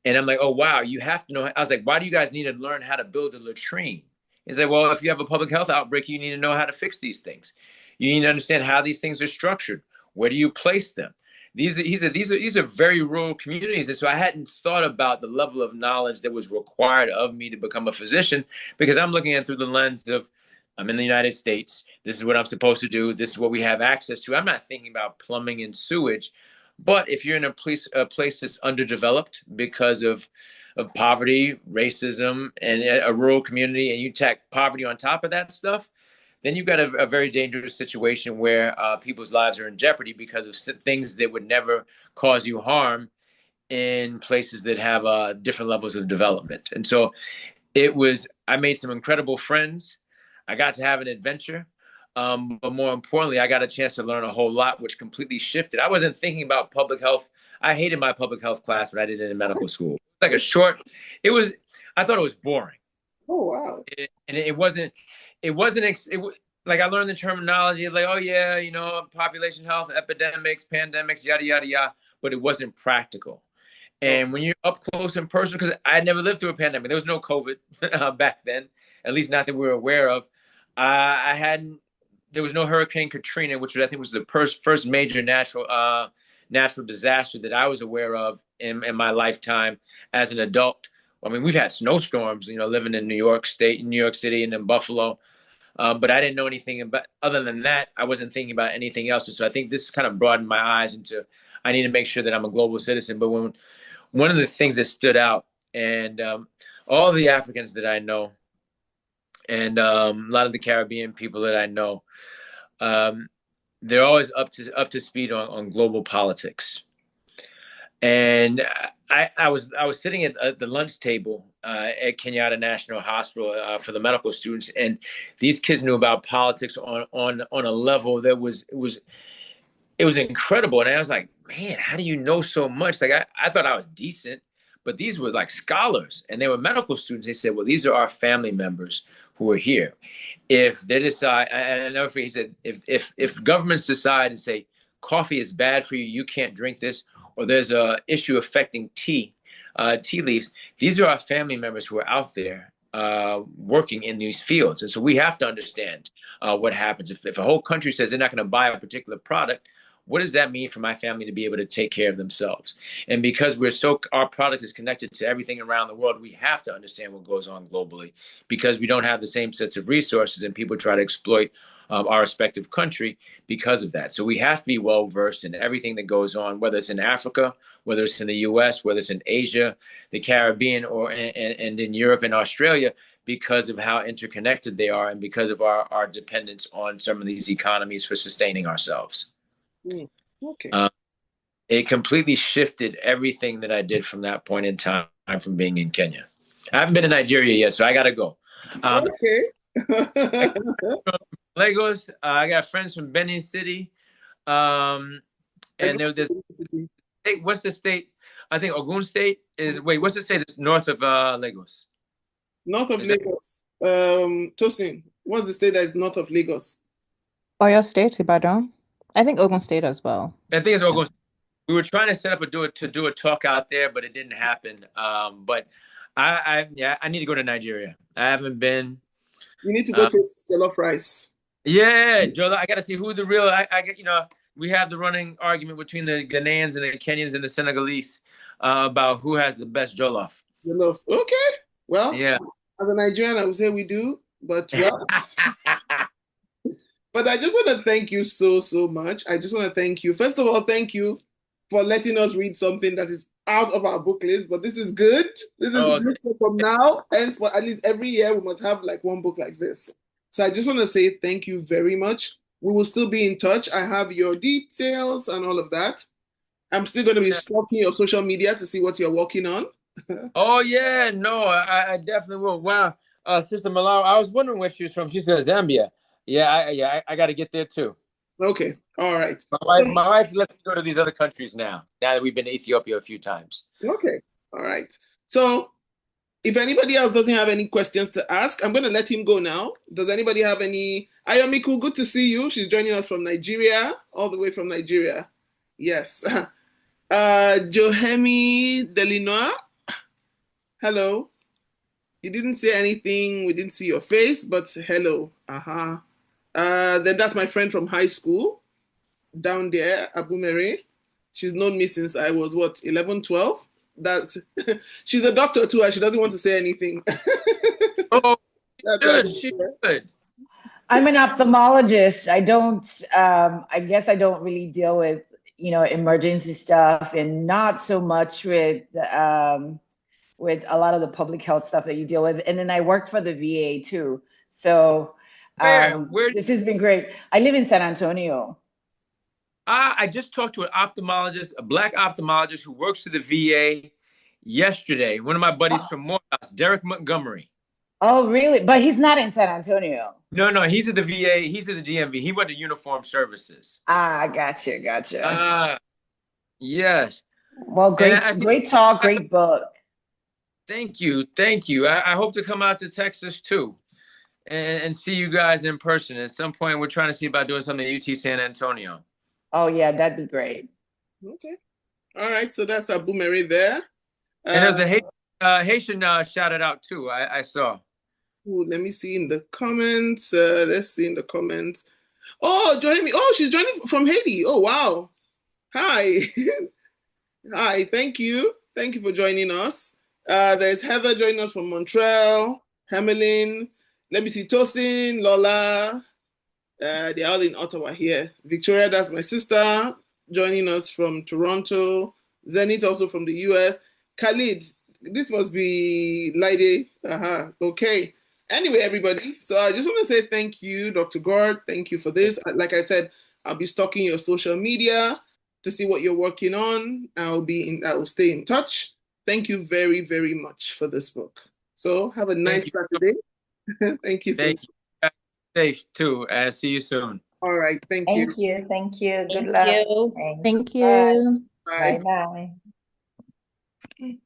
And I'm like, oh, wow, you have to know. I was like, why do you guys need to learn how to build a latrine? He's like, well, if you have a public health outbreak, you need to know how to fix these things. You need to understand how these things are structured. Where do you place them? These are very rural communities. And so I hadn't thought about the level of knowledge that was required of me to become a physician, because I'm looking at it through the lens of, I'm in the United States. This is what I'm supposed to do. This is what we have access to. I'm not thinking about plumbing and sewage. But if you're in a place that's underdeveloped because of poverty, racism, and a rural community, and you tack poverty on top of that stuff, then you've got a very dangerous situation where people's lives are in jeopardy because of things that would never cause you harm in places that have different levels of development. And so I made some incredible friends. I got to have an adventure. But more importantly, I got a chance to learn a whole lot, which completely shifted. I wasn't thinking about public health. I hated my public health class, but I did it in medical school. Like it was, I thought it was boring. Oh, wow. Like I learned the terminology, like, oh yeah, population health, epidemics, pandemics, yada, yada, yada, but it wasn't practical. And when you're up close and personal, because I had never lived through a pandemic, there was no COVID back then, at least not that we were aware of. There was no Hurricane Katrina, which I think was the first major natural disaster that I was aware of in my lifetime as an adult. I mean, we've had snowstorms, living in New York City, and in Buffalo. But I didn't know anything about, other than that, I wasn't thinking about anything else. And so I think this kind of broadened my eyes into, I need to make sure that I'm a global citizen. But one of the things that stood out, and all the Africans that I know, and a lot of the Caribbean people that I know, they're always up to speed on global politics. And I was sitting at the lunch table at Kenyatta National Hospital for the medical students, and these kids knew about politics on a level that was incredible. And I was like, man, how do you know so much? Like I thought I was decent, but these were like scholars, and they were medical students. They said, well, these are our family members who are here. If they decide, and I never forget, he said, if governments decide and say coffee is bad for you, you can't drink this, or there's a issue affecting tea leaves, these are our family members who are out there working in these fields. And so we have to understand what happens if a whole country says they're not going to buy a particular product. What does that mean for my family to be able to take care of themselves? And because our product is connected to everything around the world, we have to understand what goes on globally, because we don't have the same sets of resources, and people try to exploit our respective country because of that. So we have to be well versed in everything that goes on, whether it's in Africa, whether it's in the U.S., whether it's in Asia, the Caribbean, and in Europe and Australia, because of how interconnected they are, and because of our dependence on some of these economies for sustaining ourselves. Okay. It completely shifted everything that I did from that point in time, from being in Kenya. I haven't been to Nigeria yet, so I got to go. Okay. Lagos. I got friends from Benin City. And there's what's the state? I think Ogun State is. Wait, what's the state that's north of Lagos? North of Lagos. Tosin, what's the state that is north of Lagos? Oyo State, Ibadan. I think Ogun State as well. I think it's Ogun. We were trying to set up to do a talk out there, but it didn't happen. But I need to go to Nigeria. I haven't been. You need to go taste jollof rice. Yeah, Joe, I got to see who the real. I get, we have the running argument between the Ghanaians and the Kenyans and the Senegalese about who has the best jollof. You love. Okay. Well, Yeah. as a Nigerian, I would say we do, but well, but I just want to thank you so, so much. I just want to thank you. First of all, thank you for letting us read something that is out of our book list, but this is good. This is Oh, good. So from now, and for at least every year, we must have like one book like this. So I just want to say thank you very much. We will still be in touch. I have your details and all of that. I'm still going to be yeah. stalking your social media to see what you're working on. Oh yeah, no, I definitely will. Wow, Sister Malala, I was wondering where she was from. She said Zambia. Yeah, I got to get there too. Okay. All right. My wife lets me go to these other countries now. Now that we've been to Ethiopia a few times. Okay. All right. So if anybody else doesn't have any questions to ask, I'm going to let him go now. Does anybody have any? Ayomiku, good to see you. She's joining us from Nigeria, all the way from Nigeria. Yes. Johemi Delinois, hello. You didn't say anything. We didn't see your face, but hello. Uh-huh. Then that's my friend from high school down there, Abu Mary. She's known me since I was what, 11, 12. That's she's a doctor too, and she doesn't want to say anything. Oh, That's good. She's Abu. good. I'm an ophthalmologist. I don't, I guess I don't really deal with, emergency stuff and not so much with a lot of the public health stuff that you deal with. And then I work for the VA too. So Where? Where? this has been great. I live in San Antonio. I just talked to an ophthalmologist, a black ophthalmologist who works for the VA yesterday. One of my buddies from Morehouse, Derek Montgomery. Oh, really? But he's not in San Antonio. No, he's at the VA. He's at the DMV. He went to Uniform Services. Ah, gotcha. Yes. Well, And great, I see. great talk, great book. Thank you. I hope to come out to Texas too, and see you guys in person at some point. We're trying to see about doing something at UT San Antonio. Oh, yeah, that'd be great. Okay. All right. So that's Abu Mary there. And there's a Uh, Haitian shouted out too. I saw. ooh, let me see in the comments. Let's see in the comments. Oh, joining me. Oh, she's joining from Haiti. Oh, wow. Hi. Hi. Thank you. Thank you for joining us. There's Heather joining us from Montreal. Hamelin. Let me see. Tosin, Lola. They're all in Ottawa here. Victoria, that's my sister, joining us from Toronto. Zenith also from the US. Khalid, this must be Lady. Uh-huh. Okay. Anyway, everybody, so I just want to say thank you, Dr. Gore. Thank you for this. Like I said, I'll be stalking your social media to see what you're working on. I will stay in touch. Thank you very, very much for this book. So have a Thank nice you. Saturday. Thank you so much. Thank you. Safe too. And see you soon. All right. Thank you. Thank you. Thank you. Good Thank luck. you. Thanks. Thank Bye. you. Bye. Bye bye.